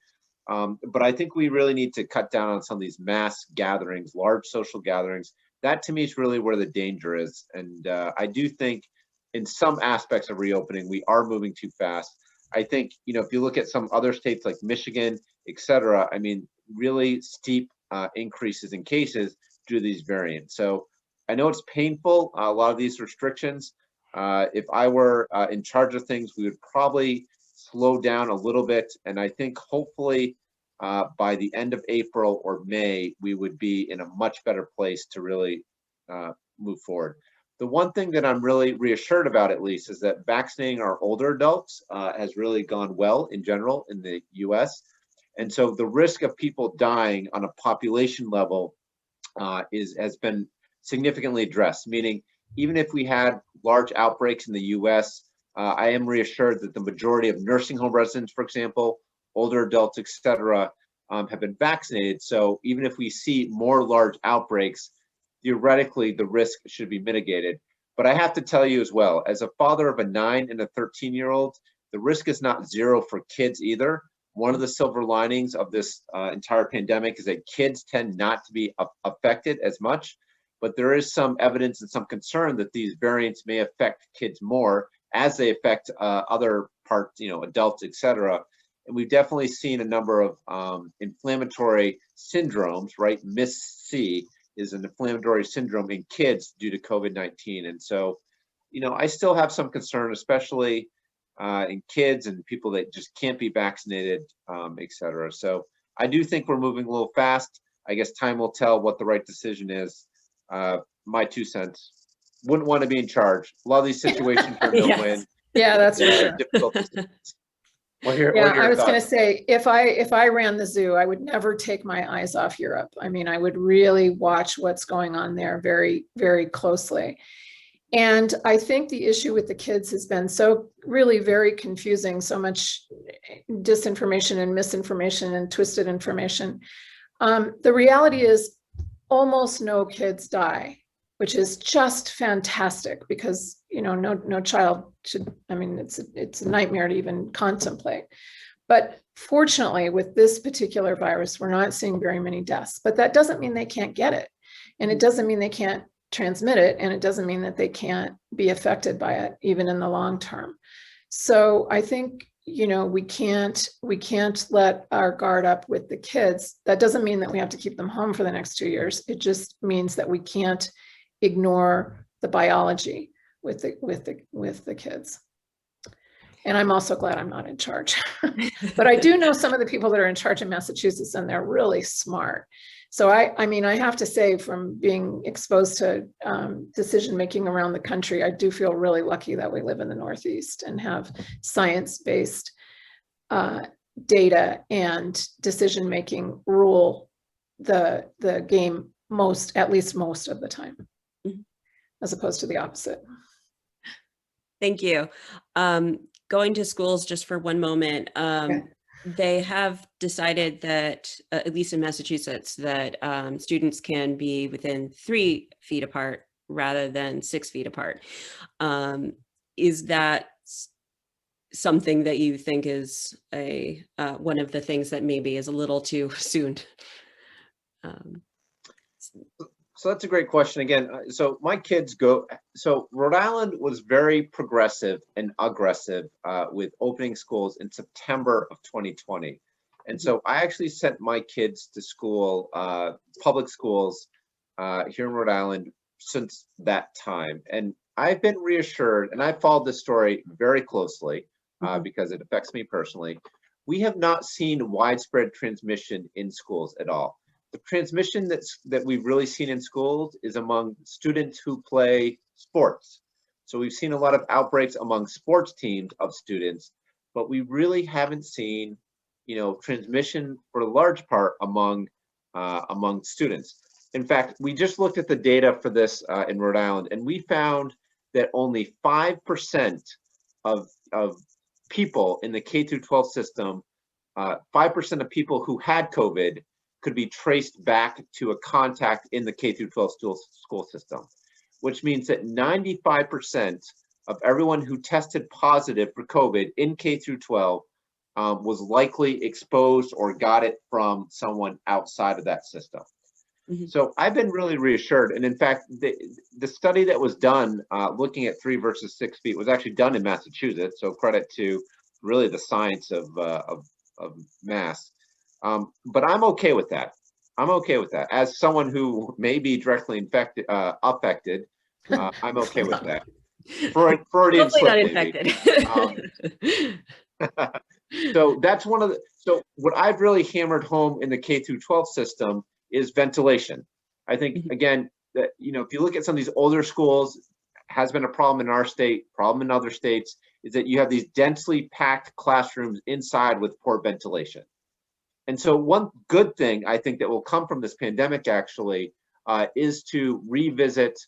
But I think we really need to cut down on some of these mass gatherings, large social gatherings. That to me is really where the danger is. And I do think in some aspects of reopening, we are moving too fast. I think, you know, if you look at some other states like Michigan, et cetera, I mean, really steep increases in cases due to these variants. So I know it's painful, a lot of these restrictions. If I were in charge of things, we would probably slow down a little bit. And I think hopefully by the end of April or May, we would be in a much better place to really move forward. The one thing that I'm really reassured about, at least, is that vaccinating our older adults has really gone well in general in the US. And so the risk of people dying on a population level has been significantly addressed, meaning even if we had large outbreaks in the US, I am reassured that the majority of nursing home residents, for example, older adults, et cetera, have been vaccinated. So even if we see more large outbreaks, theoretically, the risk should be mitigated. But I have to tell you as well, as a father of a 9 and a 13-year-old, the risk is not zero for kids either. One of the silver linings of this entire pandemic is that kids tend not to be affected as much, but there is some evidence and some concern that these variants may affect kids more as they affect other parts, you know, adults, et cetera. And we've definitely seen a number of inflammatory syndromes, right? MIS-C is an inflammatory syndrome in kids due to COVID-19. And so, you know, I still have some concern, especially in kids and people that just can't be vaccinated, et cetera. So I do think we're moving a little fast. I guess time will tell what the right decision is. My 2 cents. Wouldn't want to be in charge. A lot of these situations are no win. Yeah, that's for sure. Difficult decisions. What are Yeah, your I was going to thoughts? say, if I ran the zoo, I would never take my eyes off Europe. I mean, I would really watch what's going on there very, very closely. And I think the issue with the kids has been so really very confusing, so much disinformation and misinformation and twisted information. The reality is almost no kids die, which is just fantastic because, you know, no child should, I mean, it's a nightmare to even contemplate. But fortunately, with this particular virus, we're not seeing very many deaths, but that doesn't mean they can't get it. And it doesn't mean they can't transmit it. And it doesn't mean that they can't be affected by it, even in the long term. So I think, you know, we can't let our guard up with the kids. That doesn't mean that we have to keep them home for the next 2 years. It just means that we can't ignore the biology with the kids. And I'm also glad I'm not in charge. But I do know some of the people that are in charge in Massachusetts, and they're really smart. So I mean, I have to say, from being exposed to decision-making around the country, I do feel really lucky that we live in the Northeast and have science-based data and decision-making rule the game at least most of the time, as opposed to the opposite. Thank you. Going to schools just for one moment. Okay. They have decided that, at least in Massachusetts, that students can be within 3 feet apart rather than 6 feet apart. Is that something that you think is one of the things that maybe is a little too soon? So that's a great question again. So my kids so Rhode Island was very progressive and aggressive with opening schools in September of 2020. And so I actually sent my kids to school, public schools here in Rhode Island since that time. And I've been reassured, and I followed this story very closely because it affects me personally. We have not seen widespread transmission in schools at all. The transmission that we've really seen in schools is among students who play sports. So we've seen a lot of outbreaks among sports teams of students, but we really haven't seen, you know, transmission for a large part among students. In fact, we just looked at the data for this in Rhode Island, and we found that only 5% of people in the K-12 system, 5% of people who had COVID could be traced back to a contact in the K-12 school system, which means that 95% of everyone who tested positive for COVID in K-12 was likely exposed or got it from someone outside of that system. So I've been really reassured. And in fact, the study that was done looking at 3 versus 6 feet was actually done in Massachusetts. So credit to really the science of Mass. But I'm okay with that. I'm okay with that. As someone who may be directly affected, I'm okay with that. Freudian Hopefully not slip, maybe. So that's one of the. So what I've really hammered home in the K-12 system is ventilation. I think again that, you know, if you look at some of these older schools, has been a problem in our state, problem in other states, is that you have these densely packed classrooms inside with poor ventilation. And so one good thing I think that will come from this pandemic actually is to revisit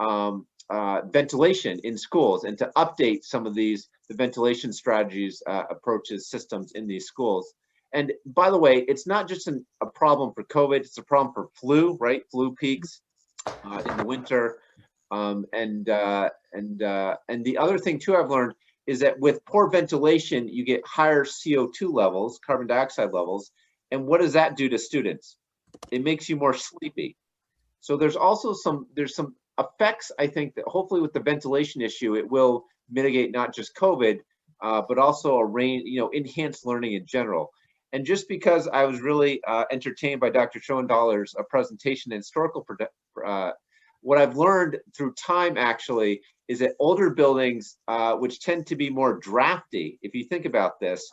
ventilation in schools and to update some of the ventilation strategies, approaches, systems in these schools. And by the way, it's not just a problem for COVID, it's a problem for flu, right? Flu peaks in the winter. And the other thing too I've learned is that with poor ventilation, you get higher CO2 levels, carbon dioxide levels. And what does that do to students? It makes you more sleepy. So there's also some effects, I think, that hopefully with the ventilation issue, it will mitigate not just COVID, but also enhanced learning in general. And just because I was really entertained by Dr. Schoenthaler's presentation and historical, what I've learned through time actually is that older buildings, which tend to be more drafty, if you think about this,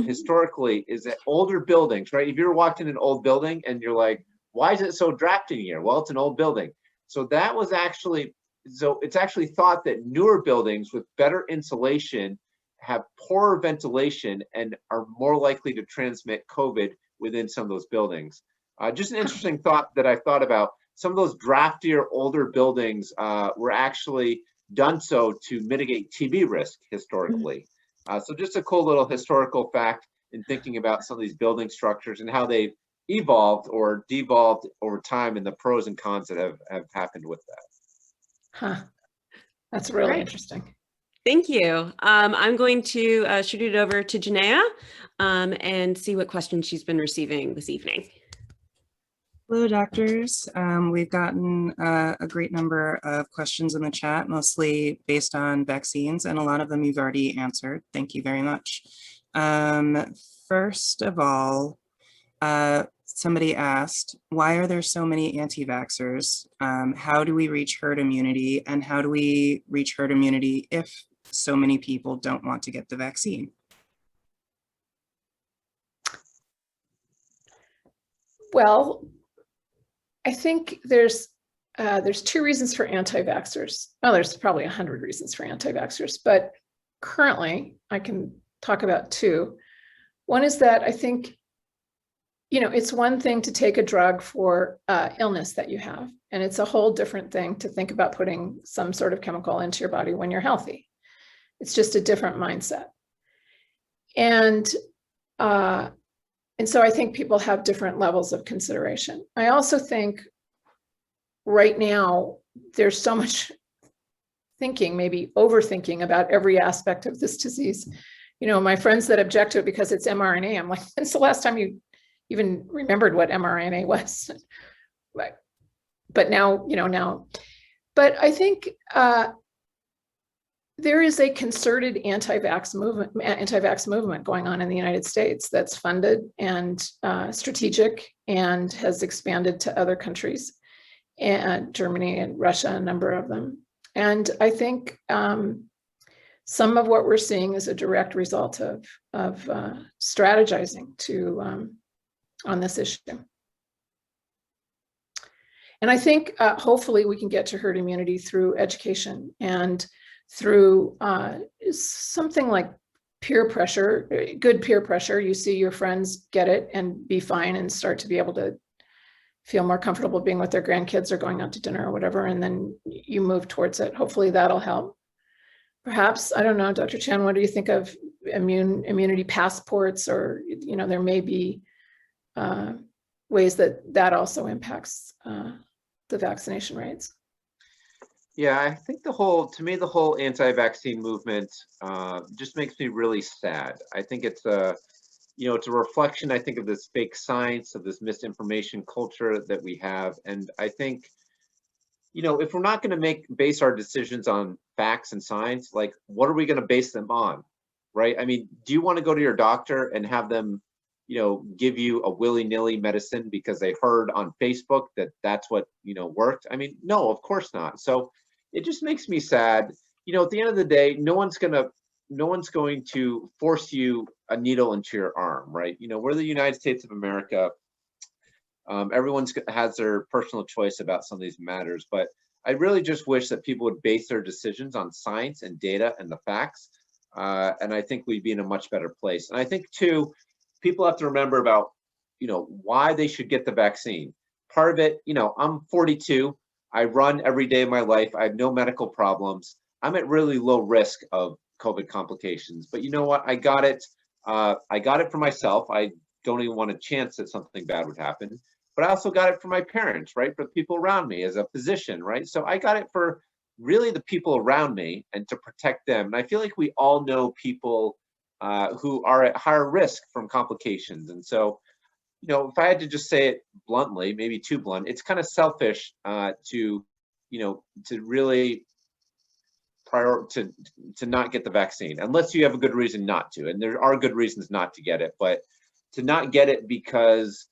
historically, is that older buildings, right? If you're walking in an old building and you're like, why is it so drafty here? Well, it's an old building. So that was actually, so it's actually thought that newer buildings with better insulation have poorer ventilation and are more likely to transmit COVID within some of those buildings. Just an interesting thought that I thought about. Some of those draftier, older buildings were actually done so to mitigate TB risk historically. So just a cool little historical fact in thinking about some of these building structures and how they've evolved or devolved over time, and the pros and cons that have happened with that. Huh. That's really Right. interesting. Thank you. I'm going to shoot it over to Janaea and see what questions she's been receiving this evening. Hello, doctors. We've gotten a great number of questions in the chat, mostly based on vaccines, and a lot of them you've already answered. Thank you very much. First of all, somebody asked, why are there so many anti-vaxxers? How do we reach herd immunity? And how do we reach herd immunity if so many people don't want to get the vaccine? Well, I think there's 2 reasons for anti-vaxxers. Well, there's probably 100 reasons for anti-vaxxers, but currently I can talk about 2. One is that I think, it's one thing to take a drug for illness that you have, and it's a whole different thing to think about putting some sort of chemical into your body when you're healthy. It's just a different mindset. And so I think people have different levels of consideration. I also think right now there's so much thinking, maybe overthinking about every aspect of this disease. My friends that object to it because it's mRNA, I'm like, when's the last time you even remembered what mRNA was? But now, now. But I think there is a concerted anti-vax movement going on in the United States that's funded and strategic and has expanded to other countries, and Germany and Russia, a number of them. And I think some of what we're seeing is a direct result of strategizing on this issue. And I think hopefully we can get to herd immunity through education and through something like peer pressure, good peer pressure. You see your friends get it and be fine and start to be able to feel more comfortable being with their grandkids or going out to dinner or whatever, and then you move towards it. Hopefully that'll help. Perhaps, I don't know, Dr. Chan, what do you think of immunity passports, or, there may be ways that also impacts the vaccination rates? Yeah, I think the whole anti-vaccine movement just makes me really sad. I think it's a reflection, I think, of this fake science, of this misinformation culture that we have. And I think, if we're not going to base our decisions on facts and science, like, what are we going to base them on, right? I mean, do you want to go to your doctor and have them, give you a willy-nilly medicine because they heard on Facebook that that's what, worked? I mean, no, of course not. So it just makes me sad. At the end of the day, no one's going to force you a needle into your arm, right? We're the United States of America. Everyone has their personal choice about some of these matters, but I really just wish that people would base their decisions on science and data and the facts. And I think we'd be in a much better place. And I think too, people have to remember about, why they should get the vaccine. Part of it, I'm 42. I run every day of my life. I have no medical problems. I'm at really low risk of COVID complications, but you know what? I got it. I got it for myself. I don't even want a chance that something bad would happen, but I also got it for my parents, right? For the people around me as a physician, right? So I got it for really the people around me and to protect them. And I feel like we all know people who are at higher risk from complications. And so, if I had to just say it bluntly, maybe too blunt, it's kind of selfish to really to not get the vaccine, unless you have a good reason not to. And there are good reasons not to get it, but to not get it because,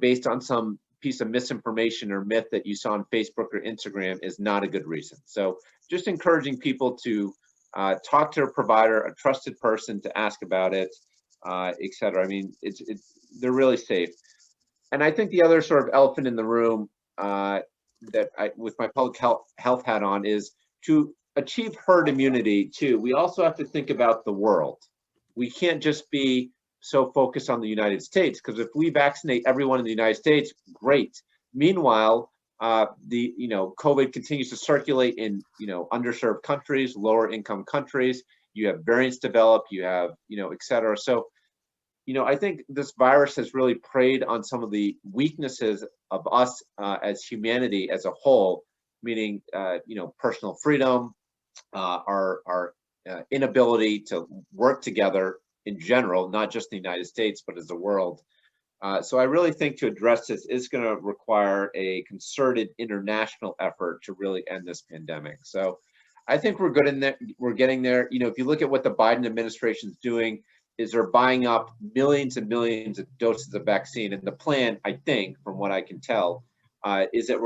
based on some piece of misinformation or myth that you saw on Facebook or Instagram is not a good reason. So just encouraging people to talk to a provider, a trusted person, to ask about it, et cetera. I mean, they're really safe. And I think the other sort of elephant in the room that with my public health hat on is to achieve herd immunity too, we also have to think about the world. We can't just be so focused on the United States, because if we vaccinate everyone in the United States, great. Meanwhile, COVID continues to circulate in, underserved countries, lower income countries. You have variants develop, you have, et cetera. So, I think this virus has really preyed on some of the weaknesses of us as humanity as a whole, meaning, personal freedom, our inability to work together in general, not just in the United States, but as the world. So I really think to address this is going to require a concerted international effort to really end this pandemic. So I think we're good in there. We're getting there. If you look at what the Biden administration is doing, is they're buying up millions and millions of doses of vaccine. And the plan, I think, from what I can tell, is that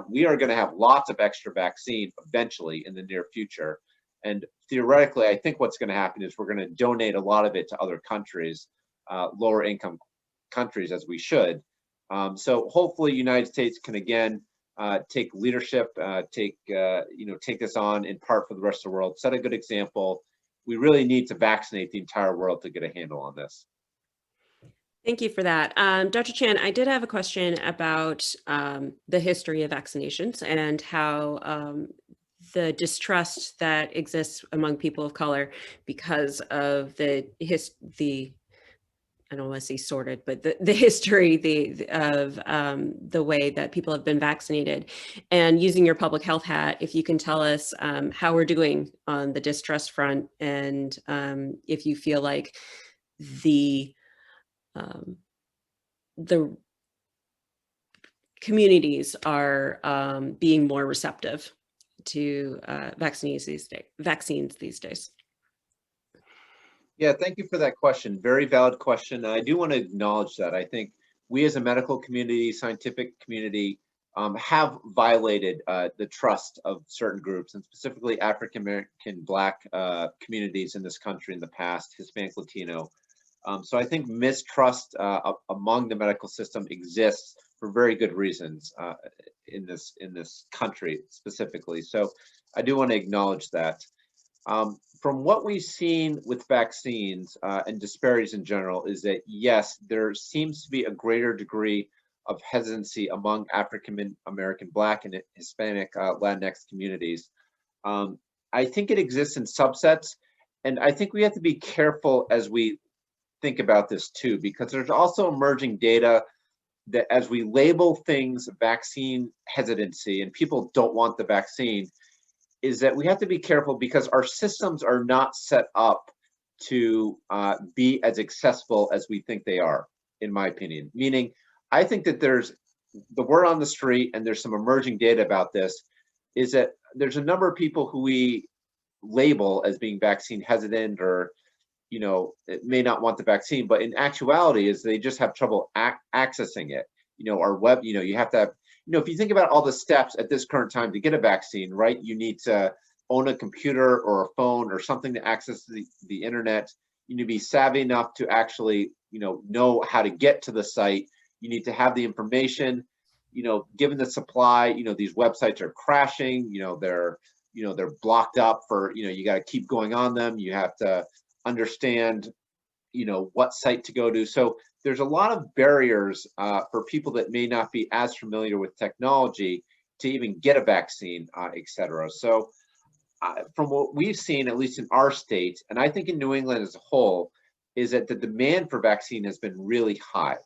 we are going to have lots of extra vaccine eventually in the near future. And theoretically, I think what's going to happen is we're going to donate a lot of it to other countries, lower income countries, as we should. So hopefully United States can again take leadership, take this on in part for the rest of the world, set a good example. We really need to vaccinate the entire world to get a handle on this. Thank you for that. Dr. Chan, I did have a question about the history of vaccinations and how the distrust that exists among people of color because of I don't want to say sordid, but the history of the way that people have been vaccinated. And using your public health hat, if you can tell us how we're doing on the distrust front, and if you feel like the communities are being more receptive to vaccines these days. Yeah, thank you for that question. Very valid question. I do want to acknowledge that. I think we as a medical community, scientific community, have violated the trust of certain groups, and specifically African American, Black communities in this country in the past, Hispanic, Latino. So I think mistrust among the medical system exists for very good reasons in this country specifically. So I do want to acknowledge that. From what we've seen with vaccines and disparities in general is that, yes, there seems to be a greater degree of hesitancy among African American, Black, and Hispanic Latinx communities. I think it exists in subsets, and I think we have to be careful as we think about this too, because there's also emerging data that as we label things vaccine hesitancy and people don't want the vaccine, is that we have to be careful because our systems are not set up to be as accessible as we think they are, in my opinion. Meaning, I think that there's the word on the street, and there's some emerging data about this, is that there's a number of people who we label as being vaccine hesitant, or it may not want the vaccine, but in actuality is they just have trouble accessing it. Our web, you have to have, if you think about all the steps at this current time to get a vaccine, right? You need to own a computer or a phone or something to access the internet. You need to be savvy enough to actually, know how to get to the site. You need to have the information, given the supply, these websites are crashing, they're blocked up for, you got to keep going on them. You have to understand, what site to go to. So there's a lot of barriers for people that may not be as familiar with technology to even get a vaccine, et cetera. So from what we've seen, at least in our state, and I think in New England as a whole, is that the demand for vaccine has been really high.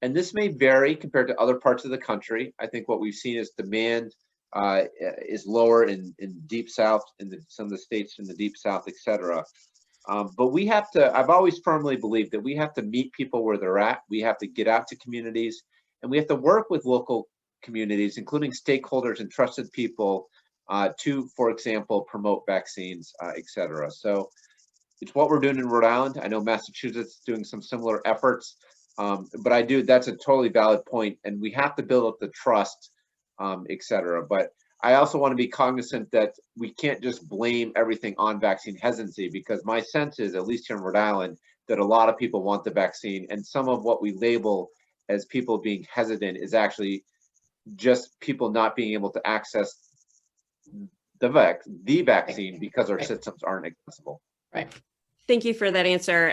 And this may vary compared to other parts of the country. I think what we've seen is demand is lower in Deep South, some of the states in the Deep South, et cetera. But we have to, I've always firmly believed that we have to meet people where they're at. We have to get out to communities, and we have to work with local communities, including stakeholders and trusted people to, for example, promote vaccines, et cetera. So it's what we're doing in Rhode Island. I know Massachusetts is doing some similar efforts, but that's a totally valid point, and we have to build up the trust, et cetera. But I also want to be cognizant that we can't just blame everything on vaccine hesitancy, because my sense is, at least here in Rhode Island, that a lot of people want the vaccine, and some of what we label as people being hesitant is actually just people not being able to access the vaccine because our Right. systems aren't accessible. Right. Thank you for that answer.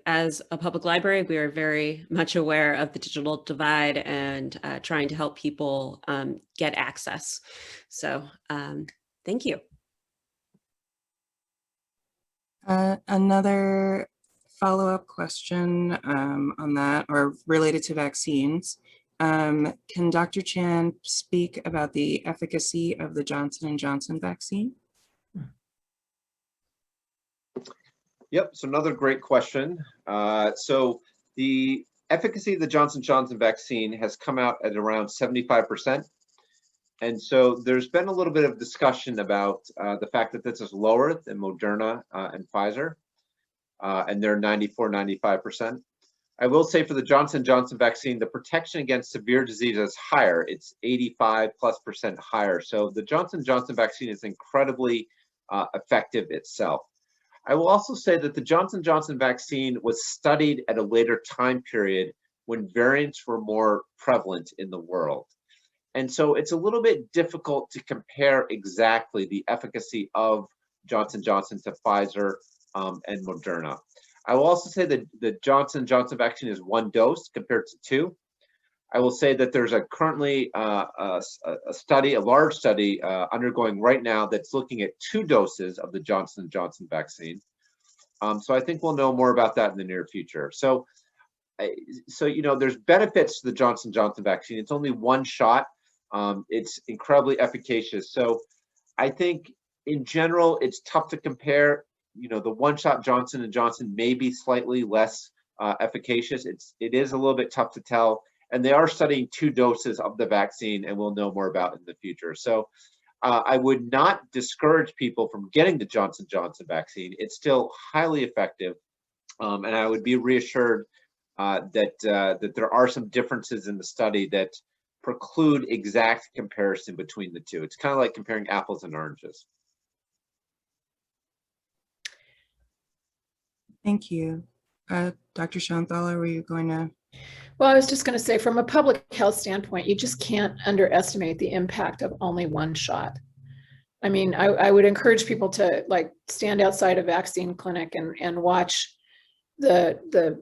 As a public library, we are very much aware of the digital divide and trying to help people get access. So thank you. Another follow-up question on that, or related to vaccines. Can Dr. Chan speak about the efficacy of the Johnson & Johnson vaccine? Yep, so another great question. So the efficacy of the Johnson & Johnson vaccine has come out at around 75%. And so there's been a little bit of discussion about the fact that this is lower than Moderna and Pfizer, and they're 94, 95%. I will say for the Johnson & Johnson vaccine, the protection against severe disease is higher. It's 85+% higher. So the Johnson & Johnson vaccine is incredibly effective itself. I will also say that the Johnson & Johnson vaccine was studied at a later time period when variants were more prevalent in the world. And so it's a little bit difficult to compare exactly the efficacy of Johnson & Johnson to Pfizer and Moderna. I will also say that the Johnson & Johnson vaccine is 1 dose compared to 2. I will say that there's currently a study, a large study undergoing right now that's looking at 2 doses of the Johnson & Johnson vaccine. So I think we'll know more about that in the near future. So you know, there's benefits to the Johnson & Johnson vaccine. It's only 1 shot. It's incredibly efficacious. So I think in general, it's tough to compare. You know, the 1-shot Johnson & Johnson may be slightly less efficacious. It is a little bit tough to tell. And they are studying 2 doses of the vaccine, and we'll know more about in the future. So I would not discourage people from getting the Johnson & Johnson vaccine. It's still highly effective. And I would be reassured that there are some differences in the study that preclude exact comparison between the 2. It's kind of like comparing apples and oranges. Thank you. Dr. Schoenthaler, were you going to? Well, I was just going to say, from a public health standpoint, you just can't underestimate the impact of only 1 shot. I mean, I would encourage people to like stand outside a vaccine clinic and watch the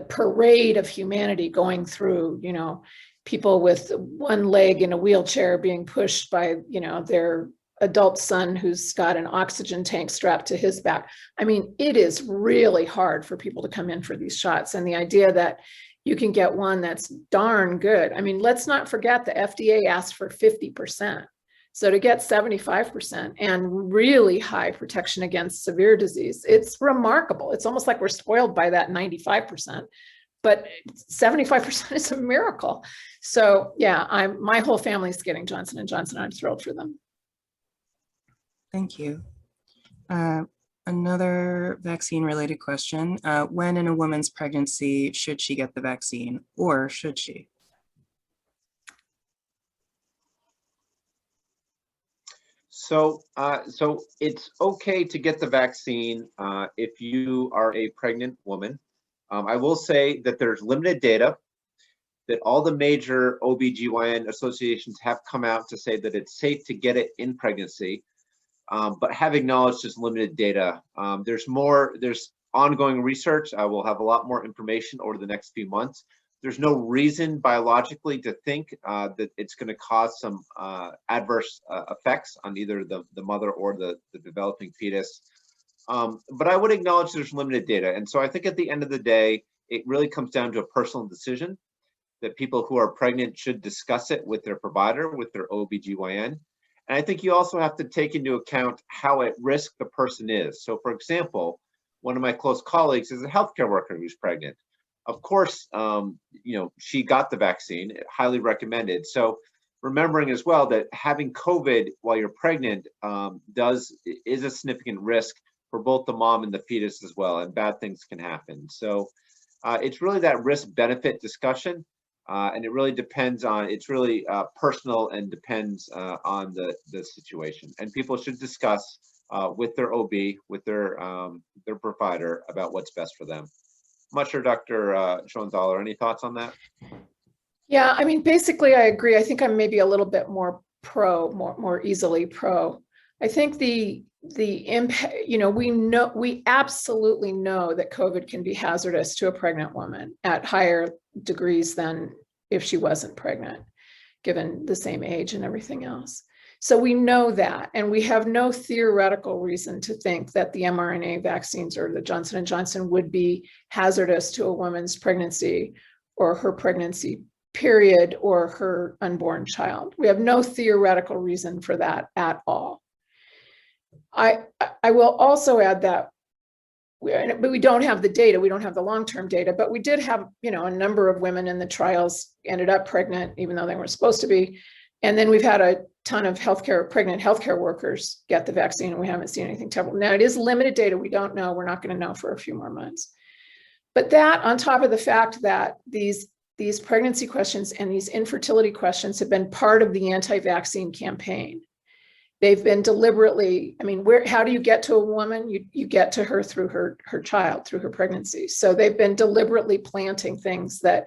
parade of humanity going through, you know, people with 1 leg in a wheelchair being pushed by, you know, their adult son who's got an oxygen tank strapped to his back. I mean, it is really hard for people to come in for these shots. And the idea that you can get one that's darn good. I mean, let's not forget the FDA asked for 50%. So to get 75% and really high protection against severe disease, it's remarkable. It's almost like we're spoiled by that 95%, but 75% is a miracle. So yeah, my whole family's getting Johnson & Johnson. I'm thrilled for them. Thank you. Another vaccine related question. When in a woman's pregnancy should she get the vaccine, or should she? So it's okay to get the vaccine if you are a pregnant woman. I will say that there's limited data, that all the major OBGYN associations have come out to say that it's safe to get it in pregnancy. But have acknowledged there's limited data. There's ongoing research. I will have a lot more information over the next few months. There's no reason biologically to think that it's going to cause some adverse effects on either the mother or the developing fetus. But I would acknowledge there's limited data. And so I think at the end of the day, it really comes down to a personal decision that people who are pregnant should discuss it with their provider, with their OBGYN. And I think you also have to take into account how at risk the person is. So for example, one of my close colleagues is a healthcare worker who's pregnant. Of course, you know, she got the vaccine, highly recommended. So remembering as well that having COVID while you're pregnant is a significant risk for both the mom and the fetus as well, and bad things can happen. So it's really that risk-benefit discussion. And it really depends on, it's really personal and depends on the situation. And people should discuss with their OB, with their provider about what's best for them. I'm not sure, Dr. Schoenthaler, any thoughts on that? Yeah, I mean, basically I agree. I think I'm maybe a little bit more more easily pro. I think the impact, we absolutely know that COVID can be hazardous to a pregnant woman at higher degrees than if she wasn't pregnant, given the same age and everything else. So we know that, and we have no theoretical reason to think that the mRNA vaccines or the Johnson & Johnson would be hazardous to a woman's pregnancy or her pregnancy period or her unborn child. We have no theoretical reason for that at all. I will also add that we don't have the data, we don't have the long-term data, but we did have, a number of women in the trials ended up pregnant, even though they weren't supposed to be. And then we've had a ton of pregnant healthcare workers get the vaccine, and we haven't seen anything terrible. Now, it is limited data. We don't know. We're not going to know for a few more months. But that, on top of the fact that these pregnancy questions and these infertility questions have been part of the anti-vaccine campaign. They've been deliberately, how do you get to a woman? You get to her through her child, through her pregnancy. So they've been deliberately planting things that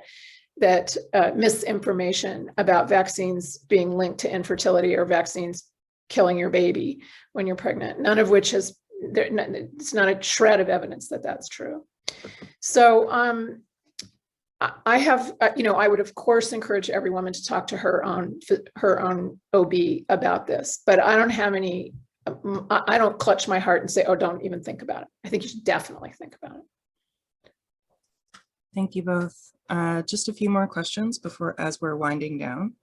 misinformation about vaccines being linked to infertility or vaccines killing your baby when you're pregnant, none of which it's not a shred of evidence that that's true. So I have, I would of course encourage every woman to talk to her own OB about this, but I don't clutch my heart and say, oh, don't even think about it. I think you should definitely think about it. Thank you both. Just a few more questions as we're winding down.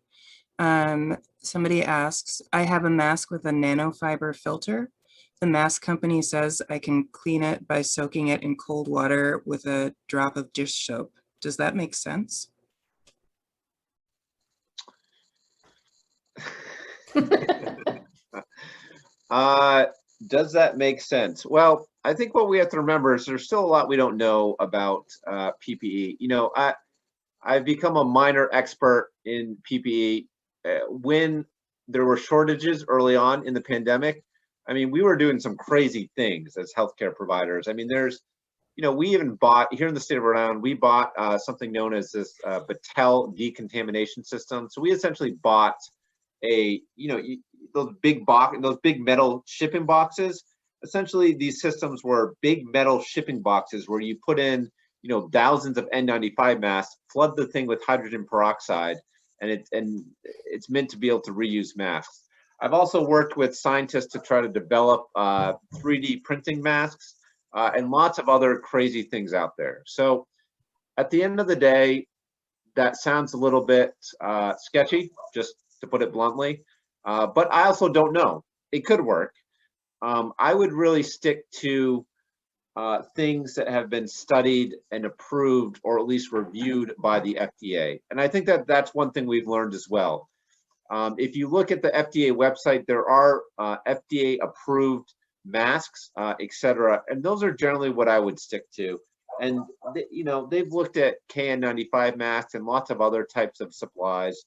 Somebody asks, I have a mask with a nanofiber filter. The mask company says I can clean it by soaking it in cold water with a drop of dish soap. Does that make sense? Does that make sense? Well, I think what we have to remember is there's still a lot we don't know about PPE. I've become a minor expert in PPE when there were shortages early on in the pandemic. We were doing some crazy things as healthcare providers. We even bought, here in the state of Rhode, we bought something known as this Battelle decontamination system. So we essentially bought those big metal shipping boxes. Essentially, these systems were big metal shipping boxes where you put in, thousands of N95 masks, flood the thing with hydrogen peroxide, and it's meant to be able to reuse masks. I've also worked with scientists to try to develop 3D printing masks. And lots of other crazy things out there. So at the end of the day, that sounds a little bit sketchy, just to put it bluntly. But I also don't know. It could work. I would really stick to things that have been studied and approved, or at least reviewed by the FDA. And I think that that's one thing we've learned as well. If you look at the FDA website, there are FDA approved masks, etc., and those are generally what I would stick to. And they've looked at KN95 masks and lots of other types of supplies.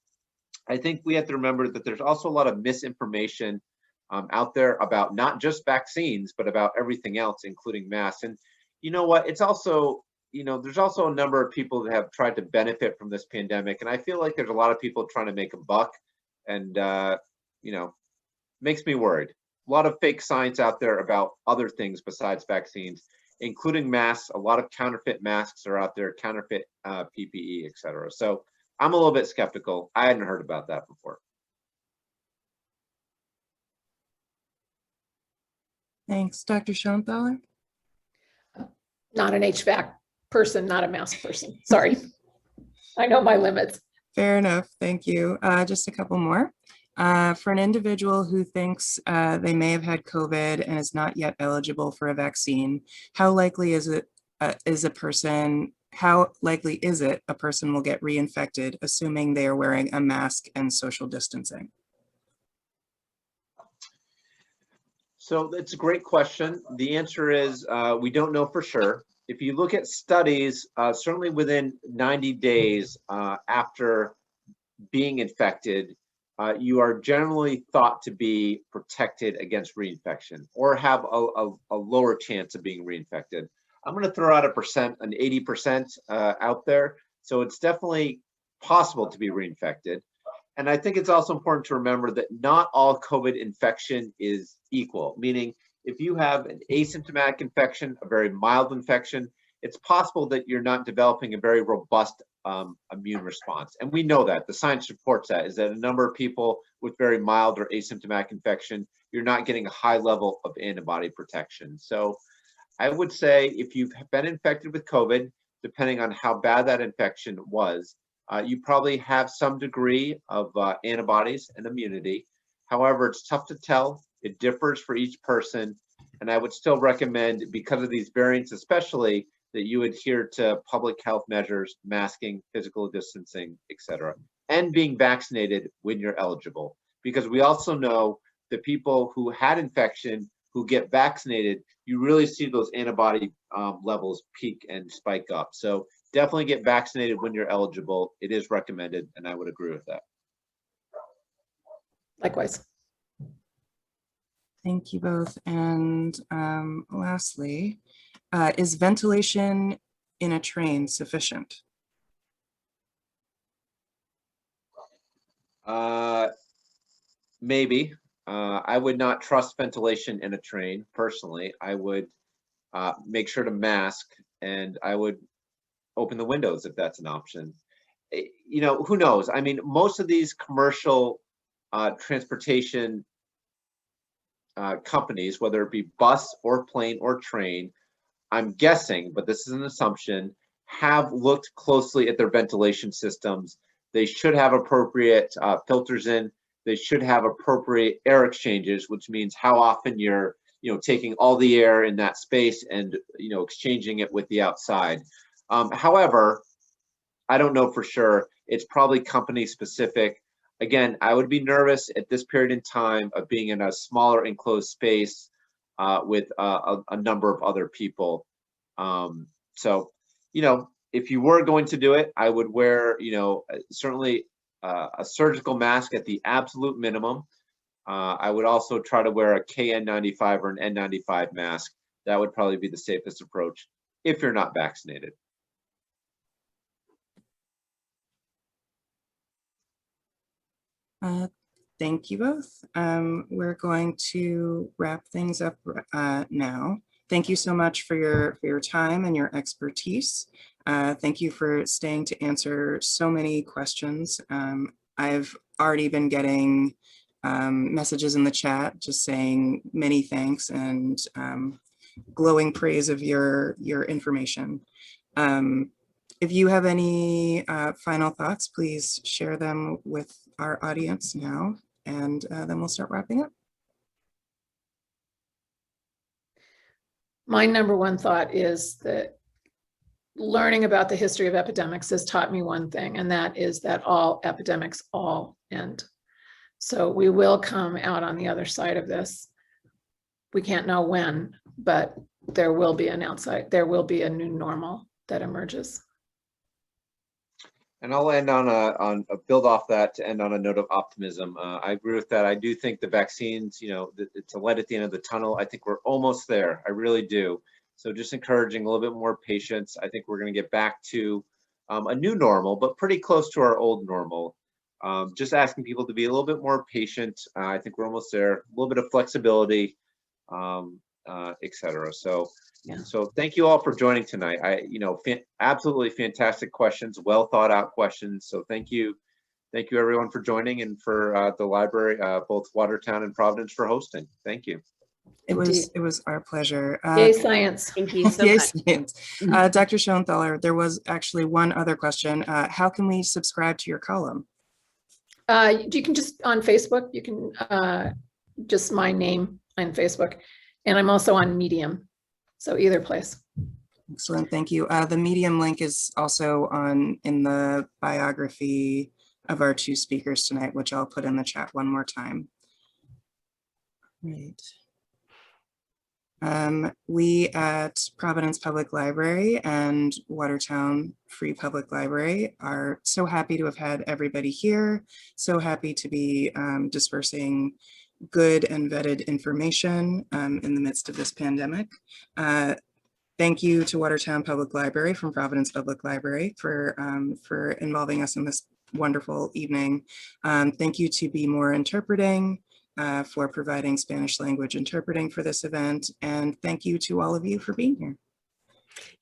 I think we have to remember that there's also a lot of misinformation out there about not just vaccines, but about everything else, including masks. And you know what? It's also, there's also a number of people that have tried to benefit from this pandemic, and I feel like there's a lot of people trying to make a buck, and makes me worried. A lot of fake science out there about other things besides vaccines, including masks. A lot of counterfeit masks are out there, counterfeit PPE, etc. So I'm a little bit skeptical. I hadn't heard about that before. Thanks. Dr. Schoenthaler? Not an HVAC person, not a mask person. Sorry. I know my limits. Fair enough. Thank you. Just a couple more. For an individual who thinks they may have had COVID and is not yet eligible for a vaccine, how likely is it a person will get reinfected, assuming they are wearing a mask and social distancing? So that's a great question. The answer is we don't know for sure. If you look at studies, certainly within 90 days after being infected, you are generally thought to be protected against reinfection or have a lower chance of being reinfected. I'm going to throw out an 80% out there. So it's definitely possible to be reinfected. And I think it's also important to remember that not all COVID infection is equal, meaning if you have an asymptomatic infection, a very mild infection, it's possible that you're not developing a very robust immune response. And we know that, the science supports that, is that a number of people with very mild or asymptomatic infection, you're not getting a high level of antibody protection. So I would say if you've been infected with COVID, depending on how bad that infection was, you probably have some degree of antibodies and immunity. However, it's tough to tell. It differs for each person. And I would still recommend, because of these variants especially, that you adhere to public health measures, masking, physical distancing, etc., and being vaccinated when you're eligible. Because we also know that people who had infection, who get vaccinated, you really see those antibody levels peak and spike up. So definitely get vaccinated when you're eligible. It is recommended, and I would agree with that. Likewise. Thank you both. And lastly, is ventilation in a train sufficient? Maybe. I would not trust ventilation in a train, personally. I would make sure to mask, and I would open the windows if that's an option. You know, who knows? I mean, most of these commercial transportation companies, whether it be bus or plane or train, I'm guessing, but this is an assumption, have looked closely at their ventilation systems. They should have appropriate filters in. They should have appropriate air exchanges, which means how often you're, taking all the air in that space and, exchanging it with the outside. However, I don't know for sure. It's probably company specific. Again, I would be nervous at this period in time of being in a smaller enclosed space with a number of other people. So, if you were going to do it, I would wear, certainly a surgical mask at the absolute minimum. I would also try to wear a KN95 or an N95 mask. That would probably be the safest approach if you're not vaccinated. Thank you both. We're going to wrap things up now. Thank you so much for your time and your expertise. Thank you for staying to answer so many questions. I've already been getting messages in the chat just saying many thanks and glowing praise of your information. If you have any final thoughts, please share them with our audience now, and then we'll start wrapping up. My number one thought is that learning about the history of epidemics has taught me one thing, and that is that all epidemics all end. So we will come out on the other side of this. We can't know when, but there will be there will be a new normal that emerges. And I'll end on a build off that to end on a note of optimism. I agree with that. I do think the vaccines, it's a light at the end of the tunnel. I think we're almost there. I really do. So just encouraging a little bit more patience. I think we're going to get back to a new normal, but pretty close to our old normal. Just asking people to be a little bit more patient. I think we're almost there. A little bit of flexibility, etc. So. Yeah. So thank you all for joining tonight. Absolutely fantastic questions, well thought out questions. So thank you everyone for joining, and for the library, both Watertown and Providence, for hosting. Thank you. It was our pleasure. Yay, science. Thank you so yay, much. Science. Dr. Schoenthaler, there was actually one other question. How can we subscribe to your column? You can just on Facebook. You can just my name on Facebook, and I'm also on Medium. So either place. Excellent, thank you. The Medium link is also in the biography of our two speakers tonight, which I'll put in the chat one more time. Great. We at Providence Public Library and Watertown Free Public Library are so happy to have had everybody here, so happy to be dispersing good and vetted information in the midst of this pandemic. Thank you to Watertown Public Library from Providence Public Library for involving us in wonderful evening. Thank you to Be More Interpreting for providing Spanish language interpreting for this event. And thank you to all of you for being here.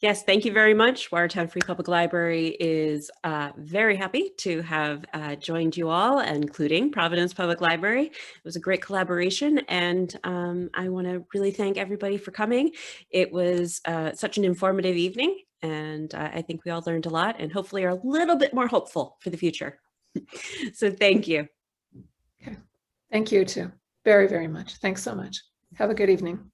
Yes, thank you very much. Watertown Free Public Library is very happy to have joined you all, including Providence Public Library. It was a great collaboration, and I want to really thank everybody for coming. It was such an informative evening, and I think we all learned a lot and hopefully are a little bit more hopeful for the future. So thank you. Okay. Thank you too. Very, very much. Thanks so much. Have a good evening.